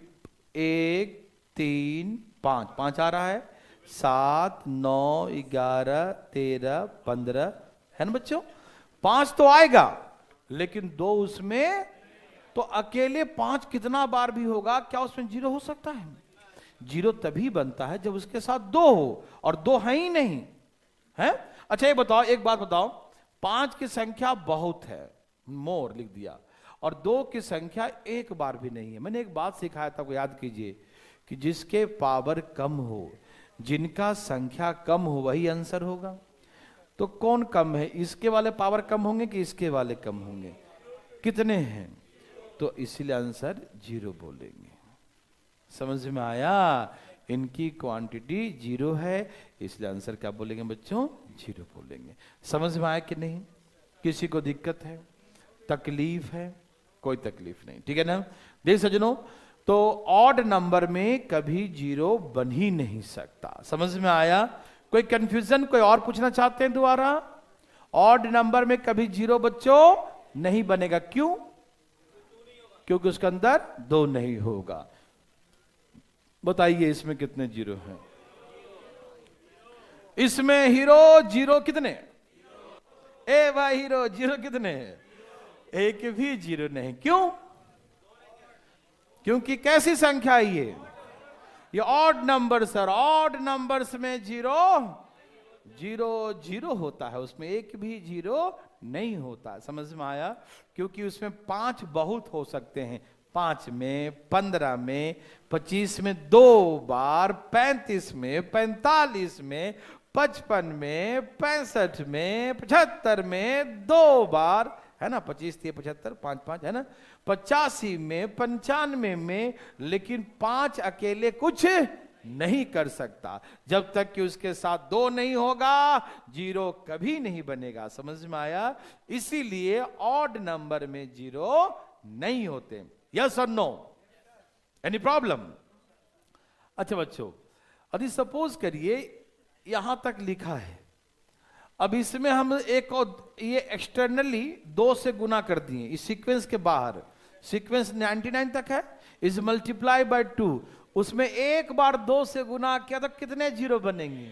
1 3 5 5 आ रहा है, 7 9 11 13 15 है ना बच्चों? 5 तो आएगा, लेकिन 2 उसमें, तो अकेले 5 कितना बार भी होगा, क्या उसमें 0 हो सकता है? 0 तभी बनता है जब उसके साथ 2 हो, और 2 है ही नहीं है। अच्छा ये बताओ, एक बात बताओ, 5 की संख्या बहुत है, मोर लिख दिया, और 2 की संख्या एक बार भी नहीं है। मैंने एक बात सिखाया था, आपको याद कीजिए, कि जिसके पावर कम हो, जिनका संख्या कम हो, वही आंसर होगा। तो कौन कम है? इसके वाले पावर कम होंगे कि इसके वाले कम होंगे? कितने हैं? तो इसीलिए आंसर 0 बोलेंगे। समझ में आया? इनकी क्वांटिटी 0 है, इसलिए आंसर क्या बोलेंगे बच्चों? 0 बोलेंगे। समझ में आया कि नहीं? किसी को दिक्कत है, तकलीफ है? कोई तकलीफ नहीं, ठीक है ना? देख सज्जनों, तो ऑड नंबर में कभी 0 बन ही नहीं सकता। समझ में आया? कोई कंफ्यूजन? कोई और पूछना चाहते हैं दोबारा? ऑड नंबर में कभी 0 बच्चों नहीं बनेगा। क्यों? क्योंकि उसके अंदर 2 नहीं होगा। बताइए इसमें कितने 0 हैं? इसमें हीरो 0 कितने? ए भाई हीरो 0 कितने? एक भी 0 नहीं। क्यों? क्योंकि कैसी संख्या है ये odd number sir. Odd numbers में 0 0 होता है, उसमें एक भी 0 नहीं होता। समझ में आया? क्योंकि उसमें 5 बहुत हो सकते हैं, 5 में, 15 में, 25 में 2 बार, 35 में, 45 में, 55 में, 65 में, 75 में 2 बार, है ना? 25 3 75 5 5 है ना? 85 में, 95 में, लेकिन 5 अकेले कुछ नहीं कर सकता। जब तक कि उसके साथ 2 नहीं होगा, 0 कभी नहीं बनेगा। समझ में आया? इसीलिए ऑड नंबर में 0 नहीं होते। यस और नो? Any problem? अच्छा बच्चों, अभी सपोज करिए यहां तक लिखा है, अब इसमें हम एक और ये एक्सटर्नली 2 से गुना कर दिए, इस सीक्वेंस के बाहर, सीक्वेंस 99 तक है, इज मल्टीप्लाई बाय 2, उसमें एक बार 2 से गुना किया तो कितने 0 बनेंगे?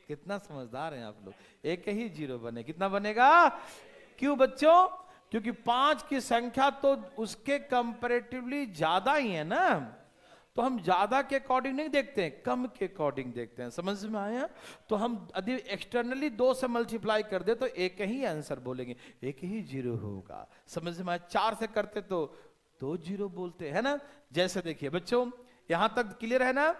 कितना समझदार हैं आप लोग, एक ही 0 बने। कितना बनेगा? क्यों बच्चों? क्योंकि 5 की संख्या तो उसके कंपैरेटिवली ज्यादा ही है ना, तो हम ज्यादा के अकॉर्डिंग नहीं देखते हैं, कम के अकॉर्डिंग देखते हैं। समझ में आया? तो हम यदि एक्सटर्नली 2 से मल्टीप्लाई कर दे तो एक ही आंसर बोलेंगे, एक ही 0 होगा। समझ में आया? 4 से करते तो 2 0 बोलते हैं ना। जैसे देखिए बच्चों, यहां तक क्लियर है ना?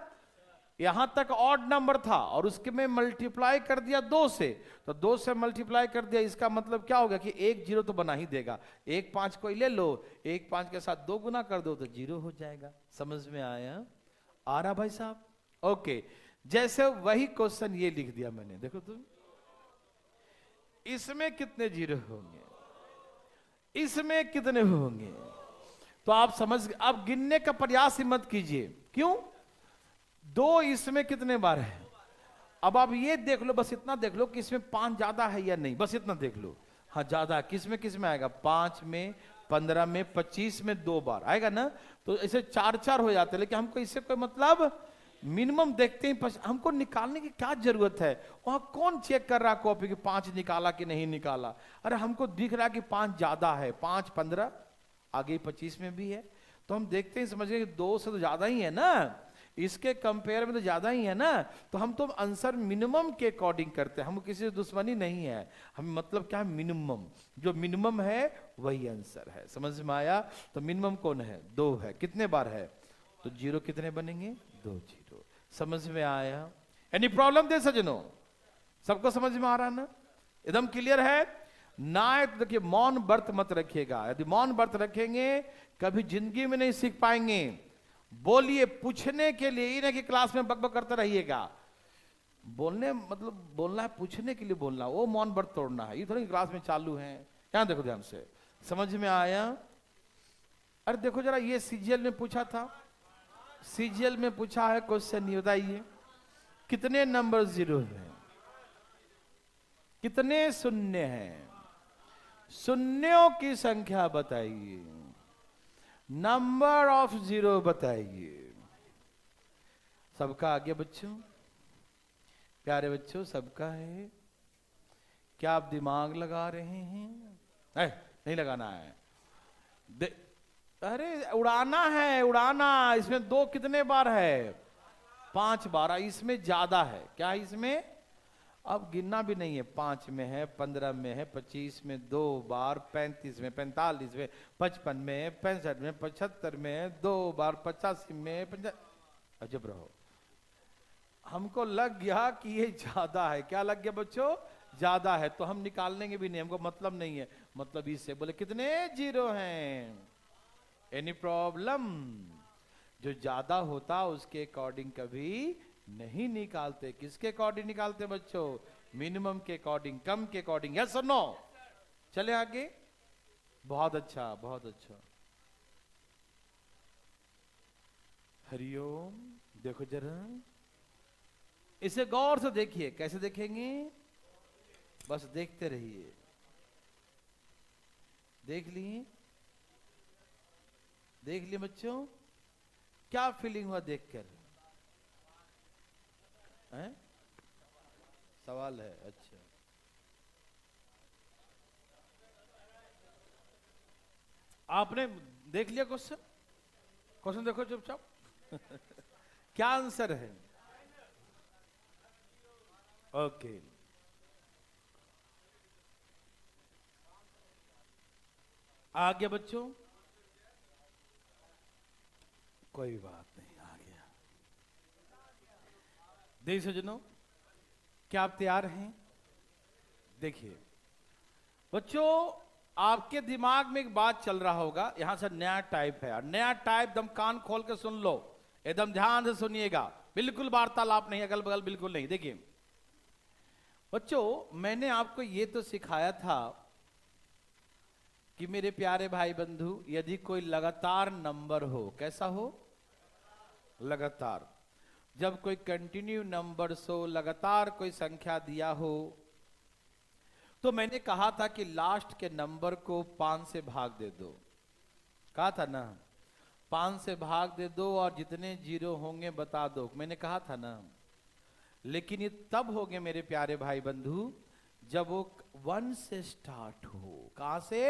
यहां तक ऑड नंबर था और उसके में मल्टीप्लाई कर दिया 2 से, तो 2 से मल्टीप्लाई कर दिया, इसका मतलब क्या होगा कि एक 0 तो बना ही देगा। 1 5 कोई ले लो, 1 5 के साथ 2 गुना कर दो तो 0 हो जाएगा। समझ में आया? आ रहा भाई साहब? ओके, जैसे वही क्वेश्चन ये लिख दिया मैंने, देखो तुम, इसमें कितने 0 होंगे, इसमें कितने होंगे? तो आप समझ, आप गिनने का प्रयास ही मत कीजिए। क्यों? 2 इसमें कितने बार है? अब आप ये देख लो, बस इतना देख लो कि इसमें 5 ज्यादा है या नहीं, बस इतना देख लो। हाँ ज्यादा, किस में आएगा? 5 में, 15 में, 25 में 2 बार आएगा ना। तो ऐसे 4 हो जाते हैं, लेकिन हमको इससे कोई मतलब, मिनिमम देखते हैं, हमको निकालने की क्या जरूरत है? वहां कौन चेक कर रहा कॉपी कि 5 निकाला कि नहीं निकाला? अरे हमको दिख रहा है कि 5 ज्यादा है, 5 15 आगे 25 में भी है। तो हम देखते हैं, समझ गए कि 2 से तो ज्यादा ही है ना, इसके कंपेयर में तो ज्यादा ही है ना, तो हम तो आंसर मिनिमम के अकॉर्डिंग करते हैं, हम किसी से दुश्मनी नहीं है, हम मतलब क्या, मिनिमम, जो मिनिमम है वही आंसर है। समझ में आया? तो मिनिमम कौन है? 2 है। कितने बार है? तो 0 कितने बनेंगे? 2 0। समझ में आया? एनी प्रॉब्लम दे सजनों? सबको समझ में आ रहा ना? एकदम क्लियर है ना? तो देखिए, मौन व्रत मत रखिएगा। यदि मौन व्रत रखेंगे कभी जिंदगी में नहीं सीख पाएंगे। बोलिए, पूछने के लिए ही नहीं कि क्लास में बकबक करते रहिएगा। बोलने मतलब बोलना है, पूछने के लिए बोलना, वो मौन व्रत तोड़ना है। ये थोड़ी क्लास में चालू है। यहां देखो ध्यान से, समझ में आया? अरे देखो जरा, ये सीजीएल में पूछा था, सीजीएल में पूछा है क्वेश्चन, नहीं बताइए कितने नंबर 0 है, कितने शून्य हैं? शून्यों की संख्या बताइए, नंबर ऑफ 0 बताइए। सबका आगे बच्चों, प्यारे बच्चों, सबका है। क्या आप दिमाग लगा रहे हैं? नहीं लगाना है, अरे उड़ाना है, उड़ाना। इसमें 2 कितने बार है? 5 बार। इसमें ज्यादा है क्या? इसमें अब गिनना भी नहीं है। 5 में है, 15 में है, 25 में 2 बार, 35 में, 45 में, 55 में, 65 में, 75 में 2 बार, 85 में, 50। अजब रहो, हमको लग गया कि ये ज्यादा है। क्या लग गया बच्चों? ज्यादा है, तो हम निकालने के भी नहीं, हमको मतलब नहीं है। मतलब इससे बोले कितने 0 हैं? Any problem? जो ज्यादा होता उसके अकॉर्डिंग कभी नहीं निकालते। किसके अकॉर्डिंग निकालते बच्चों? मिनिमम के अकॉर्डिंग, कम के अकॉर्डिंग। यस और नो? चले आगे। बहुत अच्छा, बहुत अच्छा। हरिओम। देखो जरा, इसे गौर से देखिए। कैसे देखेंगे? बस देखते रहिए। देख लिए? देख लिए बच्चों? क्या फीलिंग हुआ देखकर? हैं? सवाल है? अच्छा, आपने देख लिया क्वेश्चन? क्वेश्चन देखो चुपचाप। क्या आंसर है? ओके, आ गया बच्चों? कोई बात नहीं, आ गया। देखिए सज्जनों, क्या आप तैयार हैं? देखिए बच्चों, आपके दिमाग में एक बात चल रहा होगा, यहां से नया टाइप है। नया टाइप, एकदम कान खोल के सुन लो, एकदम ध्यान से सुनिएगा। बिल्कुल वार्तालाप नहीं, अगल बगल बिल्कुल नहीं। देखिए बच्चों, मैंने आपको ये तो सिखाया था कि मेरे प्यारे भाई बंधु, यदि कोई लगातार नंबर हो, कैसा हो? लगातार। जब कोई कंटिन्यू नंबर्स हो, लगातार कोई संख्या दिया हो, तो मैंने कहा था कि लास्ट के नंबर को 5 से भाग दे दो। कहा था ना? 5 से भाग दे दो और जितने 0 होंगे बता दो। मैंने कहा था ना? लेकिन ये तब हो गए मेरे प्यारे भाई बंधु जब वो 1 से स्टार्ट हो। कहां से?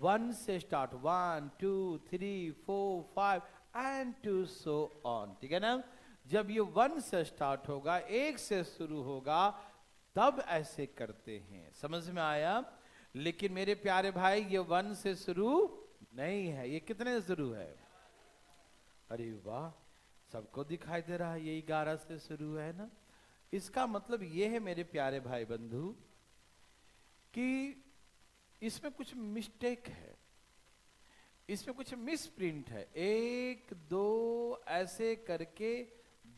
1 से स्टार्ट। 1 2 3 4 5 and 2 so on. ठीक है ना? जब ये 1 से स्टार्ट होगा, 1 से शुरू होगा, तब ऐसे करते हैं। समझ में आया? लेकिन मेरे प्यारे भाई, ये 1 से शुरू नहीं है। ये कितने से शुरू है? अरे वाह, सबको दिखाई दे रहा है ये 11 से शुरू है ना। इसका मतलब ये है मेरे प्यारे भाई बंधु कि इसमें कुछ मिस्टेक है, इसमें कुछ मिस प्रिंट है। 1 2 ऐसे करके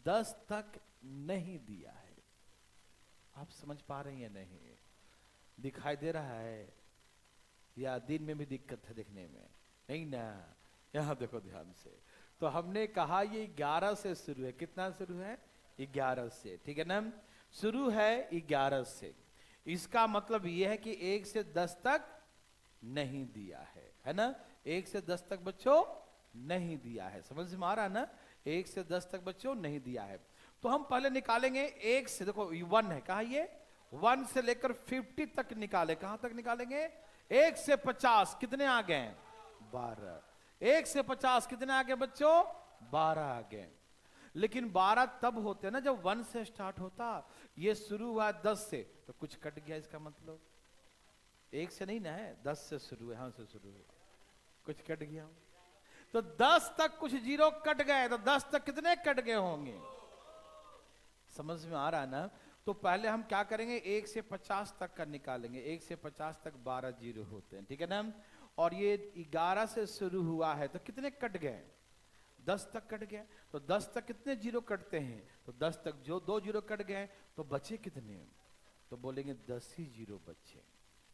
10 तक नहीं दिया है। आप समझ पा रहे हैं या नहीं? दिखाई दे रहा है या दिन में भी दिक्कत है देखने में? नहीं ना? यहां देखो ध्यान से। तो हमने कहा ये 11 से शुरू है। कितना शुरू है? 11 से। ठीक है ना? शुरू है 11 से। इसका मतलब यह है कि 1 से 10 तक नहीं दिया है ना? 1 से 10 तक बच्चों नहीं दिया है। समझ में आ रहा है ना? 1 से 10 तक बच्चों नहीं दिया है। तो हम पहले निकालेंगे 1 से। देखो 1 है, कहा ये 1 से लेकर 50 तक निकाले। कहां तक निकालेंगे? 1 से 50 कितने आ गए? 12। 1 से 50 कितने आ गए बच्चों? 12 आ गए। लेकिन 12 तब होते ना जब 1 से स्टार्ट होता। ये शुरू हुआ 10 से, तो कुछ कट गया, इसका मतलब 1 से नहीं ना है, 10 से शुरू है, यहां से शुरू हुआ, कुछ कट गया। तो 10 तक कुछ जीरो कट गए, तो 10 तक कितने कट गए होंगे? समझ में आ रहा है ना? तो पहले हम क्या करेंगे, 1 से 50 तक का निकालेंगे। 1 से 50 तक 12 जीरो होते हैं, ठीक है ना? और ये 11 से शुरू हुआ है, तो कितने कट गए? 10 तक कट गए। तो 10 तक कितने जीरो कटते हैं? तो 10 तक जो 2 जीरो कट गए, तो बचे कितने? तो बोलेंगे 10 ही जीरो बचे।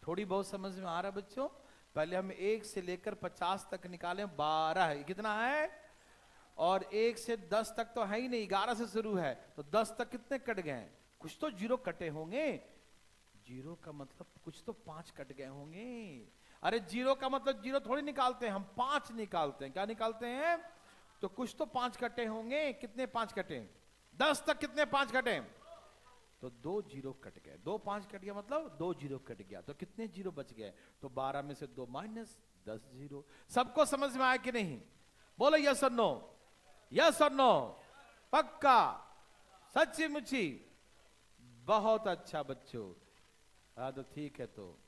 थोड़ी बहुत समझ में आ रहा है बच्चों? पहले हम 1 से लेकर 50 तक निकालें, 12 है, कितना है? और 1 से 10 तक तो है ही नहीं, 11 से शुरू है, तो 10 तक कितने कट गए? कुछ तो जीरो कटे होंगे। जीरो का मतलब कुछ तो 5 कट गए होंगे। अरे जीरो का मतलब जीरो थोड़ी निकालते हैं हम, 5 निकालते हैं। क्या निकालते हैं? तो कुछ तो 5 कटे होंगे। कितने 5 कटे? 10 तक कितने 5 कटे? तो 2 जीरो कट गए। 2 5 कट गया, मतलब 2 जीरो कट गया। तो कितने जीरो बच गए? तो 12 में से 2 माइनस 10 जीरो। सबको समझ में आया कि नहीं? बोलो यस और नो, यस और नो, पक्का, सच्ची मुच्ची? बहुत अच्छा बच्चों। हाँ तो ठीक है। तो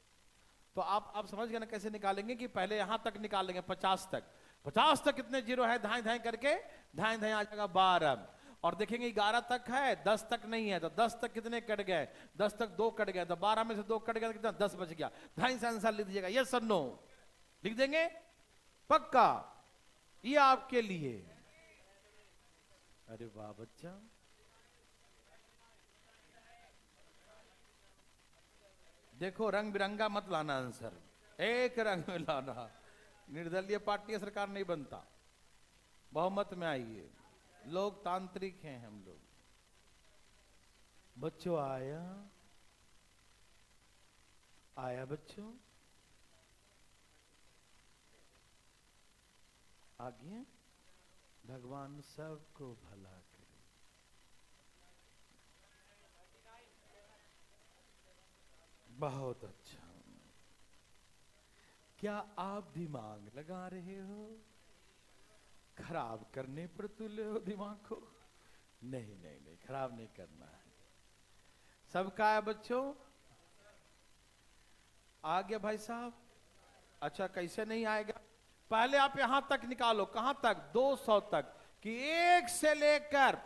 आप समझ गए ना कैसे निकालेंगे? कि पहले यहां तक निकालेंगे 50 तक। 50 तक कितने जीरो है? धाई धाई करके धाई धाई आ जाएगा 12। और देखेंगे 11 तक है, 10 तक नहीं है, तो 10 तक कितने कट गए? 10 तक 2 कट गए, तो 12 में से 2 कट गया, तो कितना? 10 बच गया। धाई से आंसर लिख दीजिएगा, यस और नो लिख देंगे, पक्का? ये आपके लिए। अरे वाह बच्चा, देखो रंग बिरंगा मत लाना आंसर, एक रंग में लाना। निर्दलीय पार्टी सरकार नहीं बनता, बहुमत में आइए, लोकतांत्रिक हैं हम लोग। बच्चों आया, आया बच्चों, आगे। भगवान सबको भला करे। बहुत अच्छा। क्या आप दिमाग लगा रहे हो? खराब करने पर तुले हो दिमाग को? नहीं नहीं नहीं, खराब नहीं करना है। सबका है बच्चों? आ गया भाई साहब? अच्छा, कैसे नहीं आएगा? पहले आप यहां तक निकालो। कहां तक? 200 तक। कि 1 से लेकर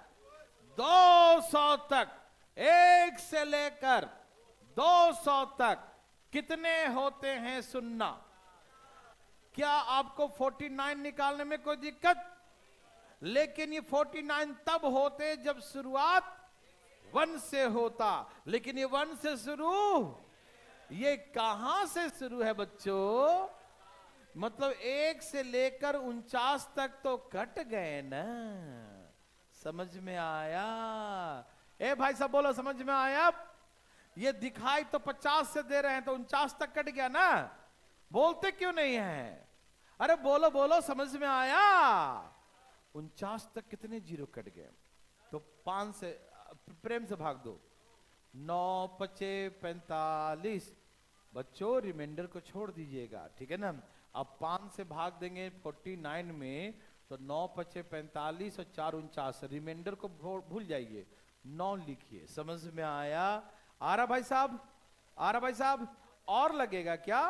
200 तक, 1 से लेकर 200 तक कितने होते हैं? सुनना। क्या आपको 49 निकालने में कोई दिक्कत? लेकिन ये 49 तब होते जब शुरुआत 1 से होता। लेकिन ये 1 से शुरू, ये कहां से शुरू है बच्चों? मतलब 1 से लेकर 49 तक तो कट गए ना। समझ में आया? ए भाई साहब बोलो, समझ में आया? ये दिखाई तो 50 से दे रहे हैं, तो 49 तक कट गया ना। बोलते क्यों नहीं है? अरे बोलो बोलो, समझ में आया? 49 तक कितने जीरो कट गए? तो 5 से प्रेम से भाग दो। 9 5 45। बच्चों रिमाइंडर को छोड़ दीजिएगा, ठीक है ना? अब 5 से भाग देंगे 49 में, तो 9 5 45 और 4 49। रिमाइंडर को भूल जाइए, 9 लिखिए। समझ में आया? आ रहा भाई साहब? आ रहा भाई साहब? और लगेगा क्या?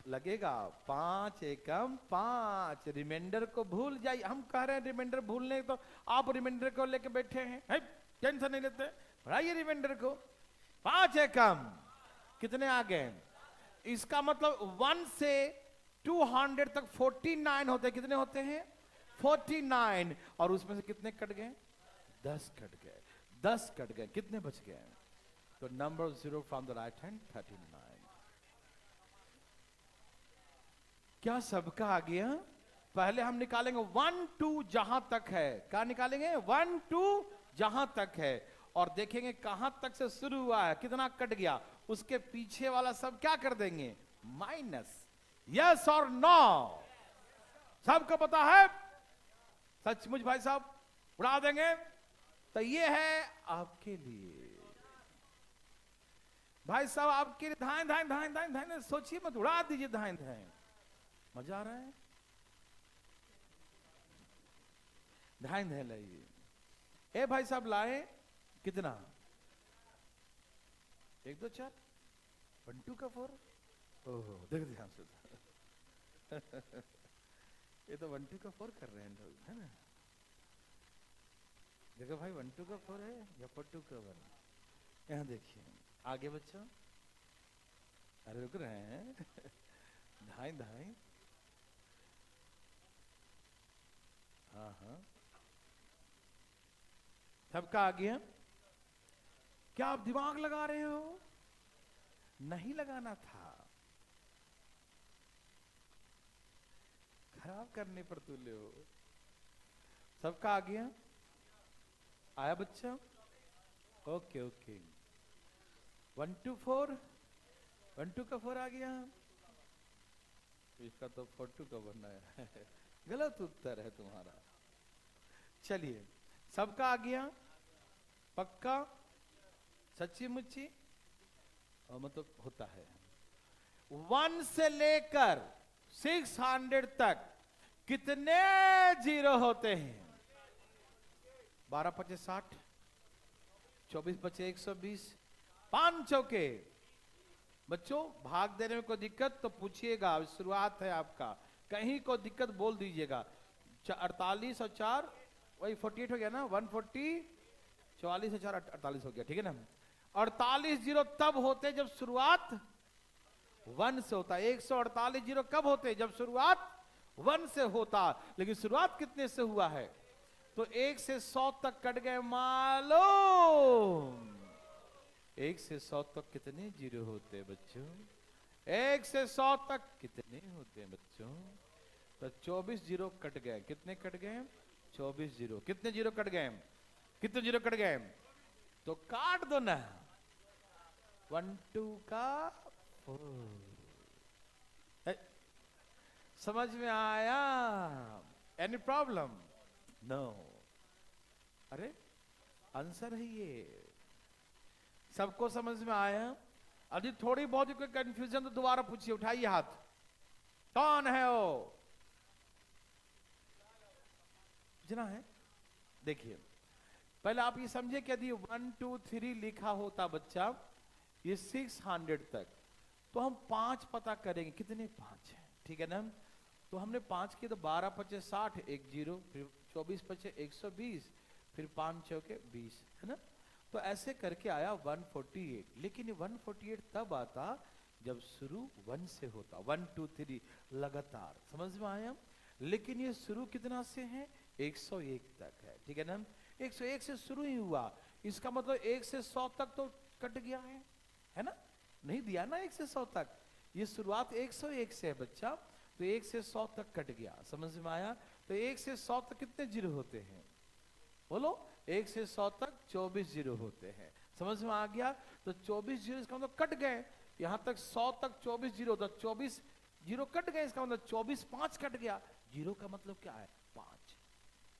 लगेगा 5 एकम 5। रिमाइंडर को भूल जाइए। हम कह रहे हैं रिमाइंडर भूलने, तो आप रिमाइंडर को लेके बैठे हैं, टेंशन नहीं लेते, पढ़ाइए रिमाइंडर को। 5 एकम कितने आ गए? इसका मतलब 1 से 200 तक 49 होते। कितने होते हैं? 49। और उसमें से कितने कट गए? 10 कट गए। 10 कट गए, कितने बच गए? तो number 0 from the right hand, 39। क्या सबका आ गया? पहले हम निकालेंगे 1 2 जहां तक है। क्या निकालेंगे? 1 2 जहां तक है, और देखेंगे कहां तक से शुरू हुआ है, कितना कट गया। उसके पीछे वाला सब क्या कर देंगे? माइनस। यस और नो? सबको पता है? सचमुच भाई साहब उड़ा देंगे? तो ये है आपके लिए भाई साहब, आपके लिए। धाए धाए धाए धाए धाए, सोचिए मत, उड़ा दीजिए धाए धाए। मजा आ रहा है? ध्यान ध्यान लाइए। ए भाई साहब लाए कितना? 1 2 4 1 2 का 4। ओहो देख ध्यान से ये तो 1 2 का 4 कर रहे हैं लोग, है ना? देखो भाई 1 2 का 4 है या 4 2 का 1? यहाँ देखिए आगे बच्चों, अरे रुक रहे हैं धाई धाई, हाँ हाँ सबका आ गया। क्या आप दिमाग लगा रहे हो? नहीं लगाना था, खराब करने पर तुले हो। सबका आ गया? आया बच्चा? ओके ओके 1 2 4 1 2 का 4 आ गया। इसका तो 4 2 का बनना है गलत उत्तर है तुम्हारा। चलिए सबका आ गया? पक्का? सच्ची मुच्ची? और मतलब होता है 1 से लेकर 600 तक कितने जीरो होते हैं? 12 5 60, 24 5 120, 5 चौके। बच्चों भाग देने में कोई दिक्कत तो पूछिएगा, शुरुआत है आपका, कहीं को दिक्कत बोल दीजिएगा। 48 और 4 वही 48 हो गया ना, 140, 44 और 4 48 हो गया, ठीक है ना? 48 जीरो तब होते जब शुरुआत 1 से होता। 148 जीरो कब होते? जब शुरुआत 1 से होता। लेकिन शुरुआत कितने से हुआ है? तो 1 से 100 तक कट गए मालूम। 1 से 100 तक कितने जीरो होते हैं बच्चों? 1 से 100 तक कितने होते हैं बच्चों? तो 24 जीरो कट गए। कितने कट गए? 24 जीरो। कितने जीरो कट गए? कितने जीरो कट गए? तो काट दो ना। 1 2 का 4। समझ में आया? Any problem? नो। अरे आंसर है ये। सबको समझ में आया? अभी थोड़ी बहुत कोई कंफ्यूजन तो दोबारा पूछिए, उठाइए हाथ। कौन है वो? पूछना है? देखिए पहले आप ये समझे कि यदि 1 2 3 लिखा होता बच्चा ये 600 तक, तो हम 5 पता करेंगे कितने 5 है, ठीक है ना? तो हमने 5 किए तो 12 5 60, 1 जीरो, फिर 24 5 120, फिर 5 चौके 20, है ना? तो ऐसे करके आया 148। लेकिन 148 तब आता जब शुरू 1 से होता। 1 2 3 लगातार, समझ में आया? लेकिन ये शुरू कितना से है? 101 तक है, ठीक है ना? 101 से शुरू ही हुआ, इसका मतलब 1 से 100 तक तो कट गया है ना? नहीं दिया ना 1 से 100 तक, ये शुरुआत 101 से है बच्चा, तो 1 से 100 तक कट गया। समझ में आया? तो 1 से 100 तक कितने जीरो होते हैं? बोलो। 1 से 100 तक 24 जीरो होते हैं। समझ में आ गया? तो 24 जीरो इसका मतलब कट गए। यहां तक 100 तक 24 जीरो होता, 24 जीरो कट गए, इसका मतलब 24 5 कट गया। जीरो का मतलब क्या है? 5।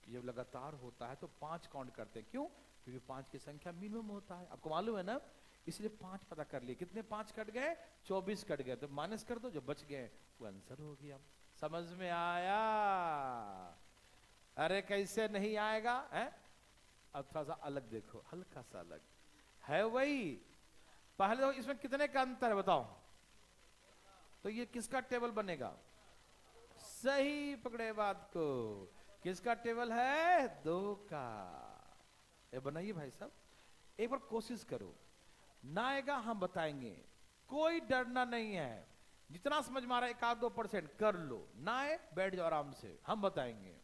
जब लगातार होता है तो 5 काउंट करते हैं। क्यों? क्योंकि 5 की संख्या मिनिमम होता है, आपको मालूम है ना? इसलिए 5 पता कर लिए। कितने 5 कट गए? 24 कट गए, तो माइनस कर दो, जो बच गए वो आंसर हो गया। समझ में आया? अरे कैसे नहीं आएगा है? अब थोड़ा सा अलग देखो, हल्का सा अलग है। वही पहले तो इसमें कितने का अंतर है बताओ? तो ये किसका टेबल बनेगा? सही पकड़े बात को। किसका टेबल है? 2 का। ये बनाइए भाई साहब, एक बार कोशिश करो, ना आएगा हम बताएंगे, कोई डरना नहीं है। जितना समझ में आ रहा है 1-2% कर लो, ना आए बैठ जाओ आराम से, हम बताएंगे।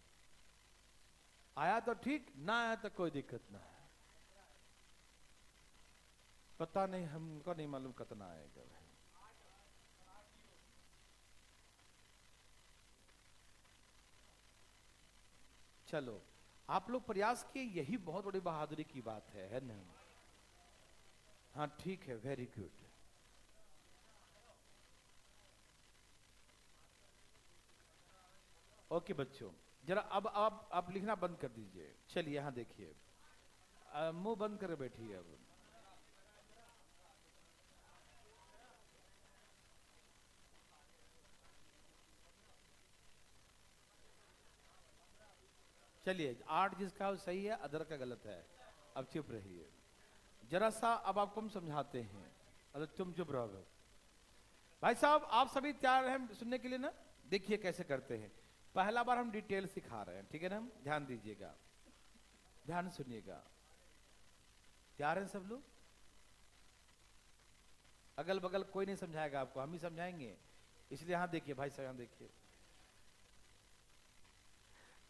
आया तो ठीक, ना आया तो कोई दिक्कत ना है। पता नहीं, हमको नहीं मालूम कितना आएगा भाई। चलो आप लोग प्रयास किए, यही बहुत बड़ी बहादुरी की बात है ना? हाँ ठीक है, वेरी गुड। ओके बच्चों, जरा अब आप लिखना बंद कर दीजिए। चलिए यहां देखिए, मुंह बंद कर बैठिए अब। चलिए 8 जिसका वो सही है, अदर का गलत है। अब चुप रहिए जरा सा, अब आपको हम समझाते हैं। अरे तुम चुप रहो भाई साहब। आप सभी तैयार हैं सुनने के लिए ना? देखिए कैसे करते हैं। पहला बार हम डिटेल सिखा रहे हैं, ठीक है ना? ध्यान दीजिएगा, ध्यान सुनिएगा। तैयार हैं सब लोग? अगल बगल कोई नहीं समझाएगा आपको, हम ही समझाएंगे। इसलिए यहां देखिए भाई साहब, यहां देखिए।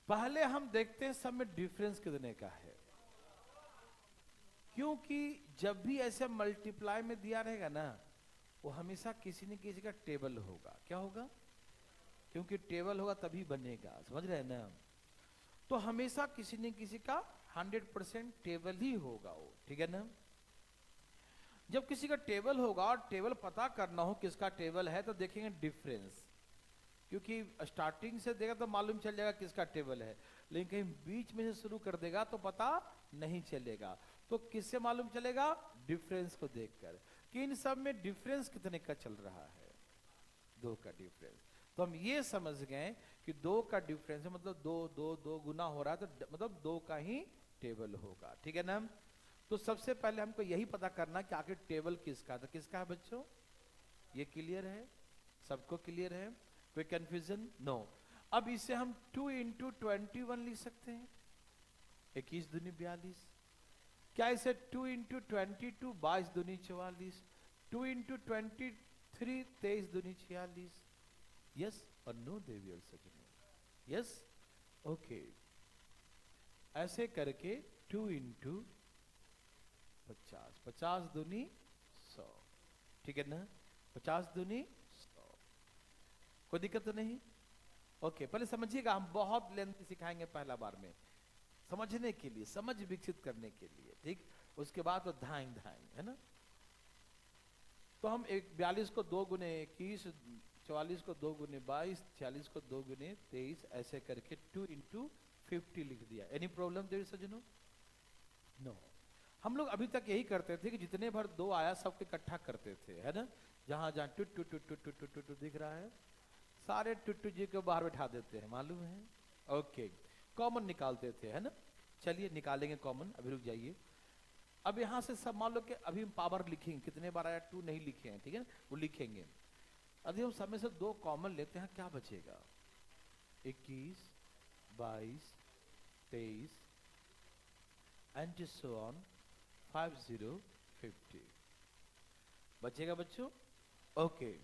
पहले हम देखते हैं सब में डिफरेंस कितने का है, क्योंकि जब भी ऐसे मल्टीप्लाई में दिया रहेगा ना, वो हमेशा किसी न किसी का टेबल होगा। क्या होगा? क्योंकि टेबल होगा तभी बनेगा, समझ रहे हैं ना? तो हमेशा किसी न किसी का 100% टेबल ही होगा वो, ठीक है ना? जब किसी का टेबल होगा और टेबल पता करना हो किसका टेबल है, तो देखेंगे डिफरेंस। क्योंकि स्टार्टिंग से देगा तो मालूम चल जाएगा किसका टेबल है, लेकिन कहीं बीच में से शुरू कर देगा तो पता नहीं चलेगा। तो किससे मालूम चलेगा? डिफरेंस को देखकर कि इन सब में डिफरेंस कितने का चल रहा है। 2 का डिफरेंस। तो हम ये समझ गए कि 2 का डिफरेंस है, मतलब 2 2 2 गुना हो रहा है, तो मतलब 2 का ही टेबल होगा, ठीक है ना? तो सबसे पहले हमको यही पता करना कि आखिर टेबल किसका, तो किसका है बच्चों? ये क्लियर है? सबको क्लियर है? कोई कंफ्यूजन? नो। अब इसे हम 2 इंटू 21 लिख सकते हैं। 21 दूनी 42। क्या इसे 2 इंटू 22 22 दूनी 44। 2 इंटू 23 23 दूनी 46। यस और नो देवी सजनों? Yes, okay. ऐसे करके 2 इंटू 50 50 दूनी 100, ठीक है ना? 50 दूनी 100। कोई दिक्कत तो नहीं? ओके, पहले समझिएगा, हम बहुत लेंथ सिखाएंगे पहला बार में, समझने के लिए, समझ विकसित करने के लिए, ठीक? उसके बाद तो धाएं धाएं, है ना? तो हम 42 को 2 गुने 21, 44 को 2 गुने 22, 46 को 2 गुने 23, ऐसे करके 2 इंटू 50 लिख दिया। एनी प्रॉब्लम देयर सज्जनों? नो। हम लोग अभी तक यही करते थे कि जितने भर 2 आया सबको इकट्ठा करते थे, है ना? जहां जहां टुट टुट टुट टुट टुट टुट दिख रहा है, सारे टुट्टू जी को बाहर बैठा देते हैं, मालूम है? ओके, कॉमन निकालते थे, है ना? चलिए निकालेंगे कॉमन, अभी रुक जाइए। अब यहां से सब मान लो कि अभी हम पावर लिखेंगे, कितने बार आया 2 नहीं लिखे हैं, ठीक है? वो लिखेंगे। अभी हम सब में से 2 कॉमन लेते हैं, क्या बचेगा? 21 22 23 एंड सो ऑन 50 50 बचेगा बच्चों। ओके,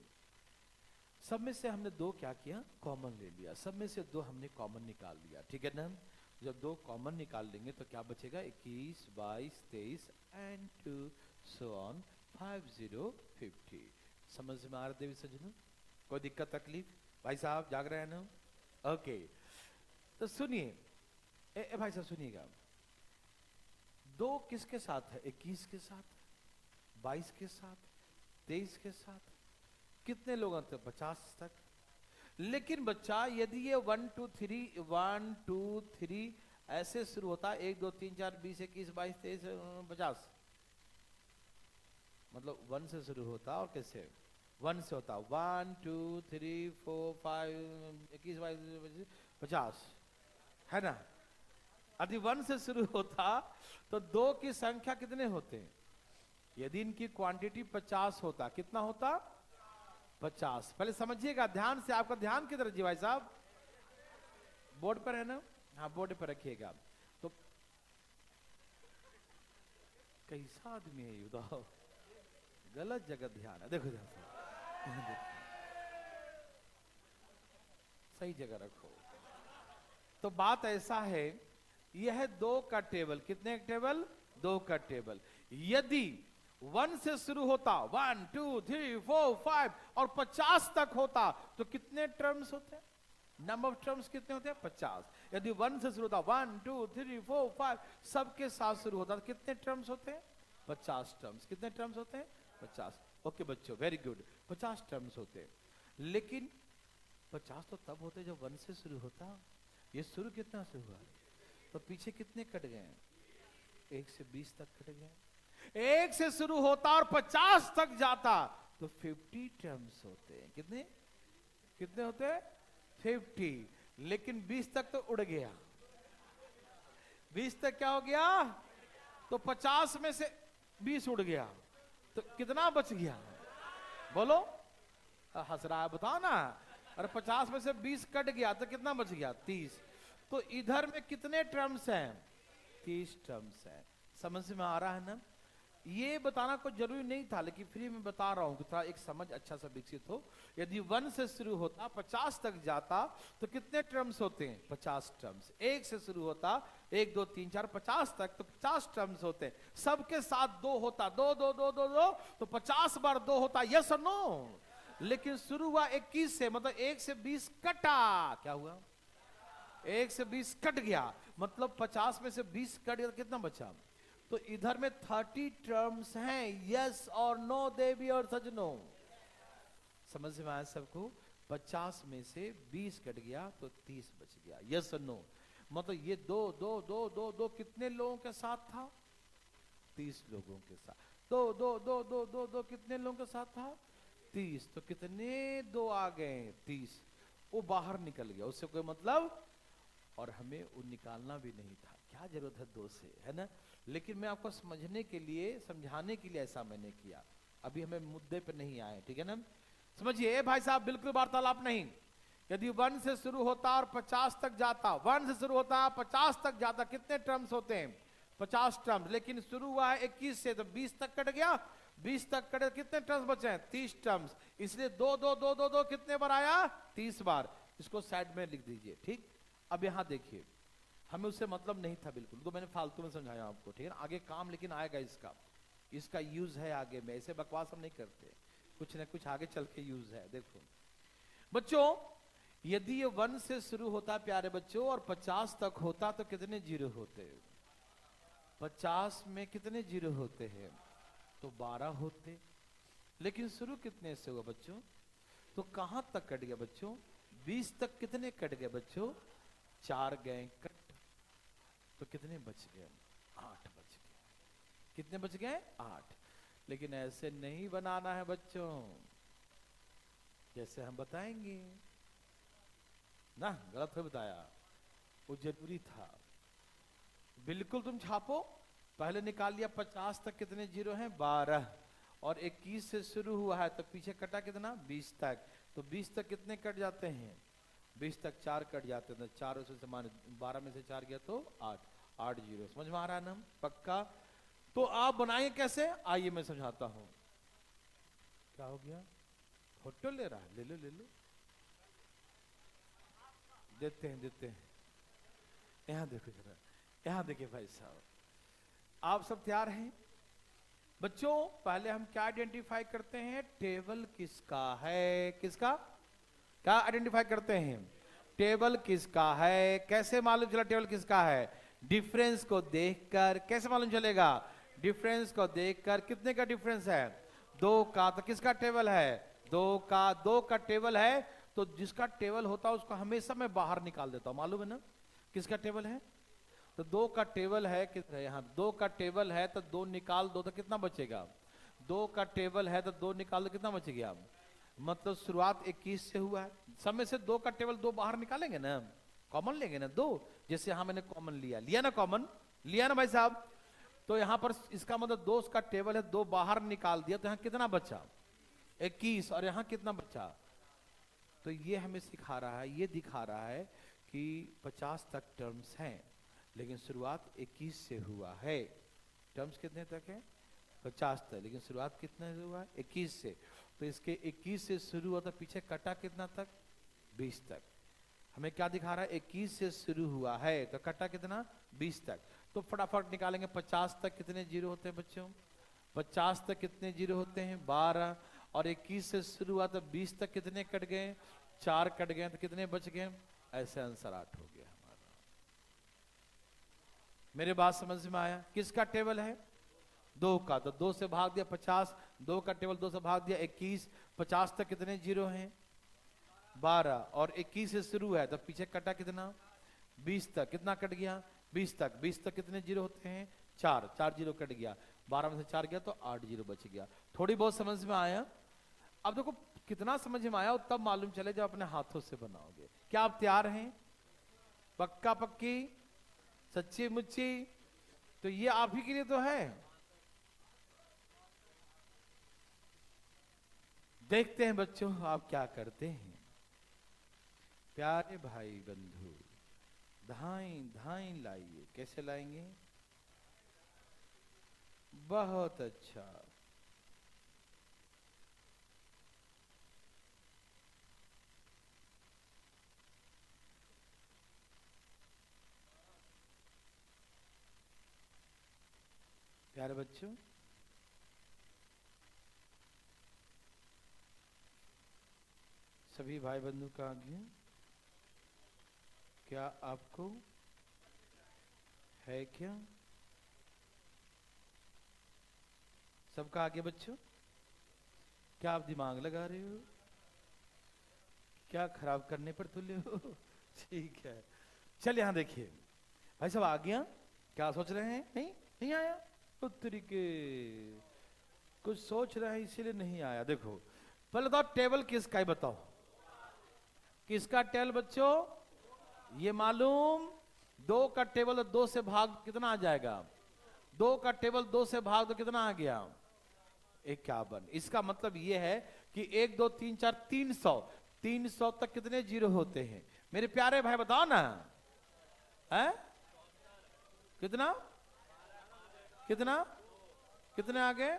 सब में से हमने 2 क्या किया? कॉमन ले लिया। सब में से 2 हमने कॉमन निकाल लिया, ठीक है ना? जब 2 कॉमन निकाल लेंगे तो क्या बचेगा? 21 22 23 एंड टू सो ऑन 50 50। समझ में आ रहा देवी सज्जनों? कोई दिक्कत तकलीफ? भाई साहब जाग रहे हैं ना? ओके, तो सुनिए, भाई साहब सुनिएगा। 2 किसके साथ है? 21 के साथ, 22 के साथ, 23 के साथ। कितने लोग थे? 50 तक। लेकिन बच्चा यदि ये 1 2 3 1 2 3 ऐसे शुरू होता, 1 2 3 4 20 21 22 23 50, मतलब 1 से शुरू होता और कैसे 1 से होता 1 2 3 4 5 21 22 50, है ना? यदि 1 से शुरू होता तो 2 की संख्या कितने होते? यदि इनकी क्वांटिटी 50 होता, कितना होता? 50। पहले समझिएगा ध्यान से, आपका ध्यान किधर जी भाई साहब? बोर्ड पर है ना? हाँ बोर्ड पर रखिएगा। तो कैसा आदमी है बताओ, गलत जगह ध्यान है। देखो ध्यान से, सही जगह रखो। तो बात ऐसा है, यह 2 का टेबल, कितने टेबल? 2 का टेबल। यदि 1 से शुरू होता, 1 2 3 4 5 और 50 तक होता, तो कितने टर्म्स होते हैं? नंबर ऑफ टर्म्स कितने होते हैं? 50। यदि 1 से शुरू होता, 1 2 3 4 5 सबके साथ शुरू होता, तो कितने टर्म्स होते हैं? 50 टर्म्स। कितने टर्म्स होते हैं? 50। ओके बच्चों, वेरी गुड, 50 टर्म्स होते हैं। लेकिन 50 तो तब होते जब 1 से शुरू होता। ये शुरू कितना से हुआ? तो पीछे कितने कट गए? 1 से 20 तक कट गए। 1 से शुरू होता और 50 तक जाता तो 50 टर्म्स होते हैं। कितने कितने होते हैं? 50। लेकिन 20 तक तो उड़ गया, 20 तक क्या हो गया? तो 50 में से 20 उड़ गया तो कितना बच गया? बोलो, हंस रहा है, बताओ ना। अरे 50 में से 20 कट गया तो कितना बच गया? 30। तो इधर में कितने टर्म्स हैं? 30 टर्म्स हैं। समझ में आ रहा है ना? ये बताना कोई जरूरी नहीं था, लेकिन फ्री में बता रहा हूं कि थोड़ा एक समझ अच्छा सा विकसित हो। यदि 1 से शुरू होता 50 तक जाता तो कितने टर्म्स होते हैं? 50 टर्म्स। 1 से शुरू होता 1 2 3 4 50 तक तो 50 टर्म्स होते हैं। सबके साथ 2 होता, 2 2 2 2 2 तो 50 बार 2 होता। यस और नो? लेकिन शुरू हुआ 21 से, मतलब 1 से 20 कटा। क्या हुआ? 1 से 20 कट गया, मतलब 50 में से 20 कट गया तो कितना बचा? तो इधर में 30 टर्म्स हैं। यस और नो देवी और सजनो? समझ में आया सबको? 50 में से 20 कट गया तो 30 बच गया। यस और नो? मतलब ये 2 2 2 2 2 कितने लोगों के साथ था? 30 लोगों के साथ। 2 2 2 2 2 2 कितने लोगों के साथ था? 30। तो कितने 2 आ गए? 30। वो बाहर निकल गया, उससे कोई मतलब, और हमें वो निकालना भी नहीं था। क्या जरूरत है 2 से, है ना? लेकिन मैं आपको समझने के लिए, समझाने के लिए ऐसा मैंने किया। अभी हमें मुद्दे पे नहीं आए, ठीक है ना? समझिए भाई साहब, बिल्कुल वार्तालाप नहीं। यदि 1 से शुरू होता और 50 तक जाता, 1 से शुरू होता 50 तक जाता, कितने टर्म्स होते हैं? 50 टर्म्स। लेकिन शुरू हुआ है 21 से, तो 20 तक कट गया। 20 तक कटे, कितने टर्म्स बचे हैं? 30 टर्म्स। इसलिए 2 2 2 2 2 कितने बार आया? 30 बार। इसको साइड में लिख दीजिए, ठीक? अब यहां देखिए, हमें उससे मतलब नहीं था बिल्कुल, तो मैंने फालतू में समझाया आपको, ठीक है ना? आगे काम लेकिन आएगा इसका, इसका यूज है आगे में। ऐसे बकवास हम नहीं करते, कुछ ना कुछ आगे चल के यूज है। देखो बच्चों, यदि ये 1 से शुरू होता प्यारे बच्चों और 50 तक होता तो कितने जीरो होते? 50 में कितने जीरो होते हैं? तो 12 होते। लेकिन शुरू कितने से हुआ बच्चों? तो कहां तक कट गया बच्चों? 20 तक कितने कट गए बच्चों? 4 गए कट। तो कितने बच गए? 8 बच गए। कितने बच गए? 8। लेकिन ऐसे नहीं बनाना है बच्चों, जैसे हम बताएंगे ना। गलत हो बताया, वो जरूरी था। बिल्कुल तुम छापो। पहले निकाल लिया 50 तक कितने जीरो हैं? 12। और 21 से शुरू हुआ है तो पीछे कटा कितना? 20 तक। तो 20 तक कितने कट जाते हैं? 20 तक 4 कट जाते हैं। 4 उससे मान 12 में से 4 गया तो 8। 8 जीरो। समझ में आ रहा है ना? पक्का? तो आप बनाइए कैसे, आइए मैं समझाता हूं। क्या हो गया? फोटो ले रहा है? ले लो ले लो, देते हैं देते हैं। यहां देखो जरा, यहां देखिए भाई साहब, आप सब तैयार हैं बच्चों? पहले हम क्या आइडेंटिफाई करते हैं? टेबल किसका है? किसका? क्या आइडेंटिफाई करते हैं? टेबल किसका है? कैसे मालूम चला टेबल किसका है? डिफरेंस को देखकर। कैसे मालूम चलेगा? डिफरेंस को देखकर। कितने का डिफरेंस है? 2 का। तो किसका टेबल है? 2 का। 2 का टेबल है तो जिसका टेबल होता है उसको हमेशा मैं बाहर निकाल देता हूं, मालूम है ना? किसका टेबल है? तो 2 का टेबल है, यहाँ 2 का टेबल है तो 2 निकाल दो तो कितना बचेगा? 2 का टेबल है तो 2 निकाल दो, कितना बच गया? मतलब शुरुआत 21 से हुआ है। सब में से 2 का टेबल 2 बाहर निकालेंगे ना, कॉमन लेंगे ना 2। जैसे यहां मैंने कॉमन लिया ना? कॉमन लिया ना भाई साहब? तो यहां पर इसका मतलब 2 का टेबल है, 2 बाहर निकाल दिया तो यहां कितना बचा? 21। और यहां कितना बचा? तो ये हमें सिखा रहा है, ये दिखा रहा है कि 50 तक टर्म्स हैं, लेकिन शुरुआत 21 से हुआ है। टर्म्स कितने तक है? 50 तक, लेकिन शुरुआत कितने से हुआ है? 21 से। तो इसके 21 से शुरू हुआ तो पीछे कटा कितना तक? 20 तक। हमें क्या दिखा रहा है? 21 से शुरू हुआ है तो कटा कितना? 20 तक। तो फटाफट निकालेंगे। 50 तक कितने जीरो होते हैं बच्चों? 50 तक कितने जीरो होते हैं? 12। और 21 से शुरू हुआ तो 20 तक कितने कट गए? 4 कट गए तो कितने बच गए? ऐसे आंसर 8 हो गया हमारा। मेरे बात समझ में आया? किसका टेबल है? 2 का। तो 2 से भाग दिया 50, 2 का टेबल 2 से भाग दिया 21। 50 तक कितने जीरो हैं? 12। और 21 से शुरू है तो पीछे कटा कितना? 20 तक। कितना कट गया? 20 तक। 20 तक कितने जीरो होते हैं? 4। 4 जीरो कट गया। 12 में से 4 गया तो 8 जीरो बच गया। थोड़ी बहुत समझ में आया? अब देखो कितना समझ में आया तब मालूम चले जब अपने हाथों से बनाओगे। क्या आप तैयार हैं? पक्का पक्की? सच्ची मुच्ची, तो ये आप ही के लिए तो है। देखते हैं बच्चों आप क्या करते हैं। प्यारे भाई बंधु, धाई धाई लाइए। कैसे लाएंगे? बहुत अच्छा। प्यारे बच्चों, सभी भाई बंधु का आगे क्या आपको है क्या? सबका आगे बच्चों, क्या आप दिमाग लगा रहे हो? क्या खराब करने पर तुले हो? ठीक है, चल यहां देखिए भाई सब आ गया। क्या सोच रहे हैं? नहीं नहीं आया? उत्तरी के कुछ सोच रहे हैं इसीलिए नहीं आया। देखो पहले तो टेबल किसका है बताओ। किसका टेबल बच्चों? ये मालूम, 2 का टेबल 2 से भाग कितना आ जाएगा? 2 का टेबल 2 से भाग तो कितना आ गया? 51। इसका मतलब ये है कि 1 2 3 4 300, 300 तक कितने जीरो होते हैं मेरे प्यारे भाई बताओ ना? है कितना कितना कितने आगे?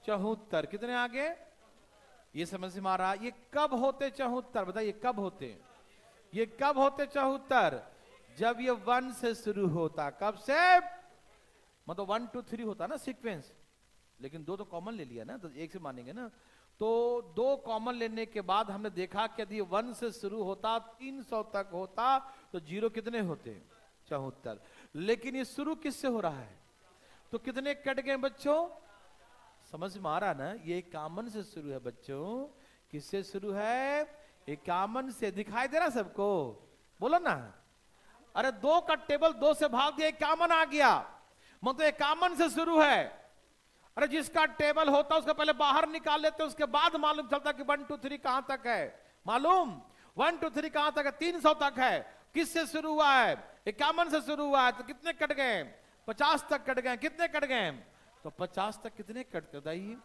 74। कितने आगे? ये समझ में आ रहा? ये कब होते 74 बताइए? कब होते? ये कब होते 74? जब ये 1 से शुरू होता। कब से? मतलब 1 2 3 होता ना सीक्वेंस, लेकिन 2 तो कॉमन ले लिया ना, तो 1 से मानेंगे ना। तो 2 कॉमन लेने के बाद हमने देखा कि यदि 1 से शुरू होता 300 तक होता तो जीरो कितने होते? 74। लेकिन ये शुरू किससे हो रहा है? तो कितने कट गए बच्चों? समझ में आ रहा ना? ये 51 से शुरू है बच्चों। किससे शुरू है? 51 से। दिखाई दे रहा सबको? बोलो ना। अरे 2 का टेबल 2 से भाग दिया 51 आ गया, मतलब 51 से शुरू है। अरे जिसका टेबल होता उसका पहले बाहर निकाल लेते, उसके बाद मालूम चलता कि 1 2 3 कहां तक है। मालूम 1 2 3 कहां तक है? 300 तक है। किससे शुरू हुआ है? 51 से शुरू हुआ है। तो कितने कट गए? 50 तक कट गए। कितने कट गए? तो 50 तक कितने कटते बताइए?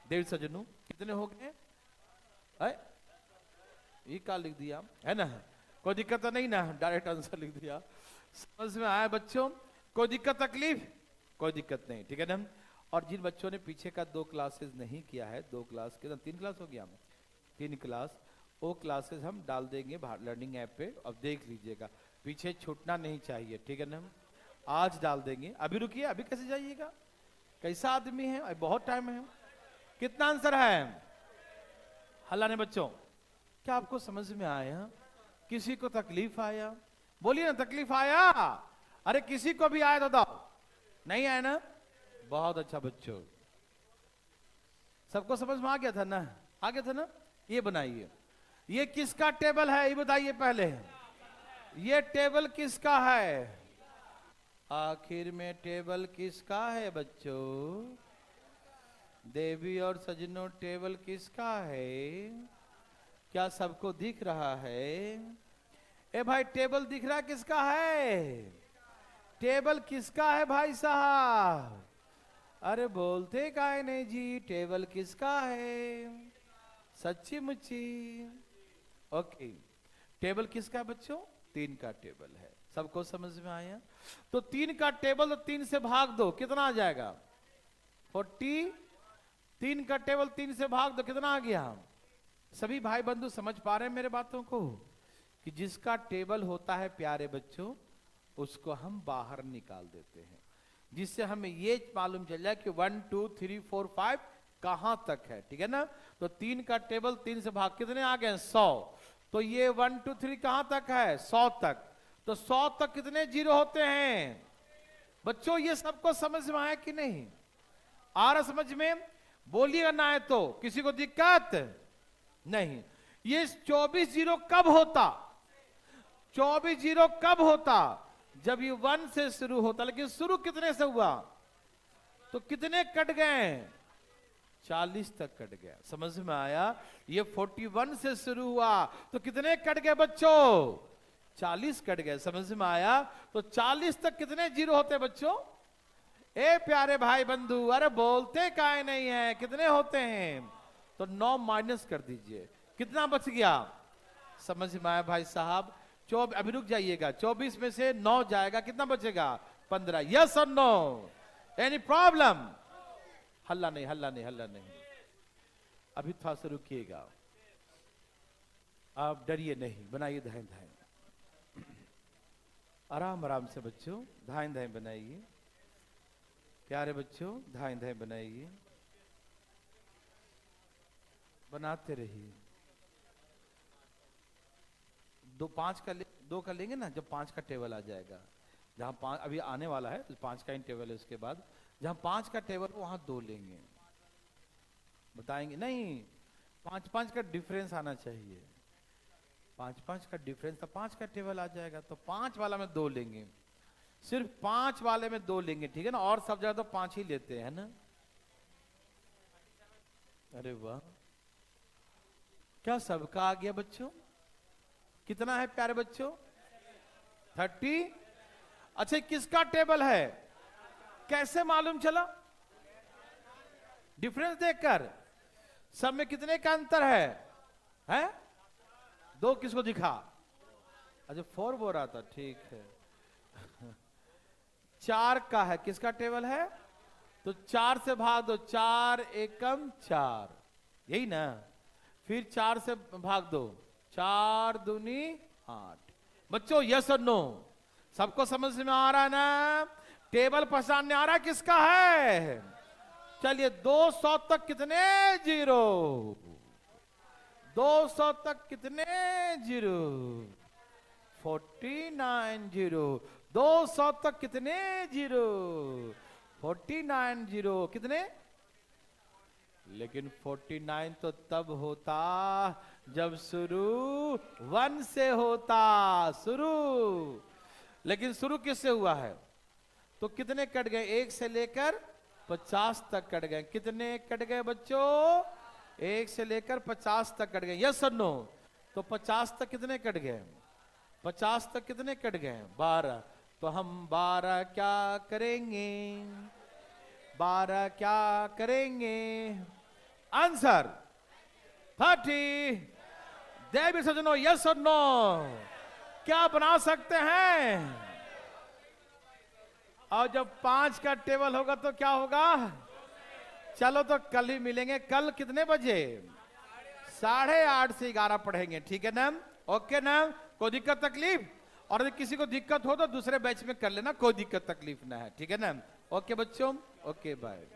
1.5 सजनू कितने हो गए? ये क्या लिख दिया है ना? कोई दिक्कत तो नहीं ना? डायरेक्ट आंसर लिख दिया। समझ में आया बच्चों? कोई दिक्कत तकलीफ? कोई दिक्कत नहीं, ठीक है ना? और जिन बच्चों ने पीछे का 2 क्लासेस नहीं किया है, 2 क्लास के 3 क्लास हो गया, 3 क्लास, वो क्लासेस हम डाल देंगे लर्निंग ऐप पे। अब देख लीजिएगा, पीछे छूटना नहीं चाहिए, ठीक है ना? आज डाल देंगे। अभी रुकिए, अभी कैसे जाइएगा? कैसा आदमी है? अभी बहुत टाइम है। कितना आंसर है? हल्ला ने बच्चों, क्या आपको समझ में आया? किसी को तकलीफ आया? बोलिए ना, तकलीफ आया? अरे किसी को भी आया तो बताओ। नहीं आया ना? बहुत अच्छा बच्चों, सबको समझ में आ गया था ना? आ गया था ना? ये बनाइए। ये किसका टेबल है ये बताइए पहले। ये टेबल किसका है? आखिर में टेबल किसका है बच्चों? देवी और सजनों, टेबल किसका है? क्या सबको दिख रहा है? ए भाई टेबल दिख रहा किसका है? टेबल किसका है भाई साहब? अरे बोलते काहे नहीं जी? टेबल किसका है? सच्ची मुच्ची? ओके, टेबल किसका है बच्चों? 3 का टेबल है। सबको समझ में आया? तो 3 का टेबल, तो 3 से भाग दो, कितना आ जाएगा? 40। 3 का टेबल 3 से भाग दो, कितना आ गया? सभी भाई बंधु समझ पा रहे हैं मेरे बातों को? कि जिसका टेबल होता है प्यारे बच्चों, उसको हम बाहर निकाल देते हैं, जिससे हमें ये मालूम चल जाए कि 1 2 3 4 5 कहां तक है, ठीक है ना? तो 3 का टेबल 3 से भाग कितने आ गए? 100। तो ये 1 2 3 कहां तक है? 100 तक। तो 100 तक कितने जीरो होते हैं बच्चों? ये सबको समझ में आया कि नहीं? आ रहा समझ में? बोलिएगा ना है तो किसी को दिक्कत नहीं। ये 24 जीरो कब होता? 24 जीरो कब होता? जब ये 1 से शुरू होता। लेकिन शुरू कितने से हुआ? तो कितने कट गए? 40 तक कट गया। समझ में आया? ये 41 से शुरू हुआ तो कितने कट गए बच्चों? 40 कट गए, समझ में आया? तो 40 तक कितने जीरो होते हैं बच्चों? ए प्यारे भाई बंधु, अरे बोलते काहे नहीं है, कितने होते हैं? तो 9 माइनस कर दीजिए, कितना बच गया? समझ में आया भाई साहब? अभी रुक जाइएगा, 24 में से 9 जाएगा, कितना बचेगा? 15। यस और नो? Any problem? हल्ला नहीं, हल्ला नहीं, हल्ला नहीं। अभी थोड़ा सा रुकिएगा, आप डरिए नहीं, बनाइए धाएं धाएं, आराम आराम से बच्चों, धाएं धाएं बनाइए। प्यारे बच्चों, धाएं धाएं बनाइए, बनाते रहिए। 2 का लेंगे ना, जब 5 का टेबल आ जाएगा, जहां 5 अभी आने वाला है, 5 का इन टेबल है, उसके बाद जहां 5 का टेबल वहां 2 लेंगे, बताएंगे नहीं, 5 का डिफरेंस आना चाहिए, 5 का डिफरेंस, तो 5 का टेबल आ जाएगा, तो 5 वाला में 2 लेंगे, सिर्फ 5 वाले में 2 लेंगे, ठीक है ना? और सब जगह तो 5 ही लेते हैं ना। अरे वाह, क्या सबका आ गया बच्चों? कितना है प्यारे बच्चों? 30। अच्छा, किसका टेबल है? कैसे मालूम चला? डिफरेंस देखकर। सब में कितने का अंतर है? हैं? 2 किसको दिखा? अच्छा 4 बोल रहा था, ठीक है। 4 का है, किसका टेबल है? तो 4 से भाग दो, 4 एकम 4, यही ना? फिर 4 से भाग दो, 4 दूनी 8। बच्चों यस और नो? सबको समझ में आ रहा है ना? टेबल पहचानने आ रहा है किसका है? चलिए 200 तक कितने जीरो? 200 तक कितने जीरो? 49 जीरो। 200 तक कितने जीरो? 49 जीरो। कितने? लेकिन 49 तो तब होता जब शुरू 1 से होता, शुरू। लेकिन शुरू किससे हुआ है? तो कितने कट गए? 1 से लेकर 50 तक कट गए। कितने कट गए बच्चों? 1 से लेकर 50 तक कट गए। यस और नो? तो 50 तक कितने कट गए? 50 तक कितने कट गए? 12। तो हम 12 क्या करेंगे? 12 क्या करेंगे? आंसर 30। देवी सजनों, यस और नो? क्या बना सकते हैं? और जब 5 का टेबल होगा तो क्या होगा? चलो तो कल ही मिलेंगे। कल कितने बजे? 8:30 से 11 पढ़ेंगे, ठीक है ना? ओके ना? कोई दिक्कत तकलीफ? और यदि किसी को दिक्कत हो तो दूसरे बैच में कर लेना, कोई दिक्कत तकलीफ ना है, ठीक है ना? ओके बच्चों, ओके बाय।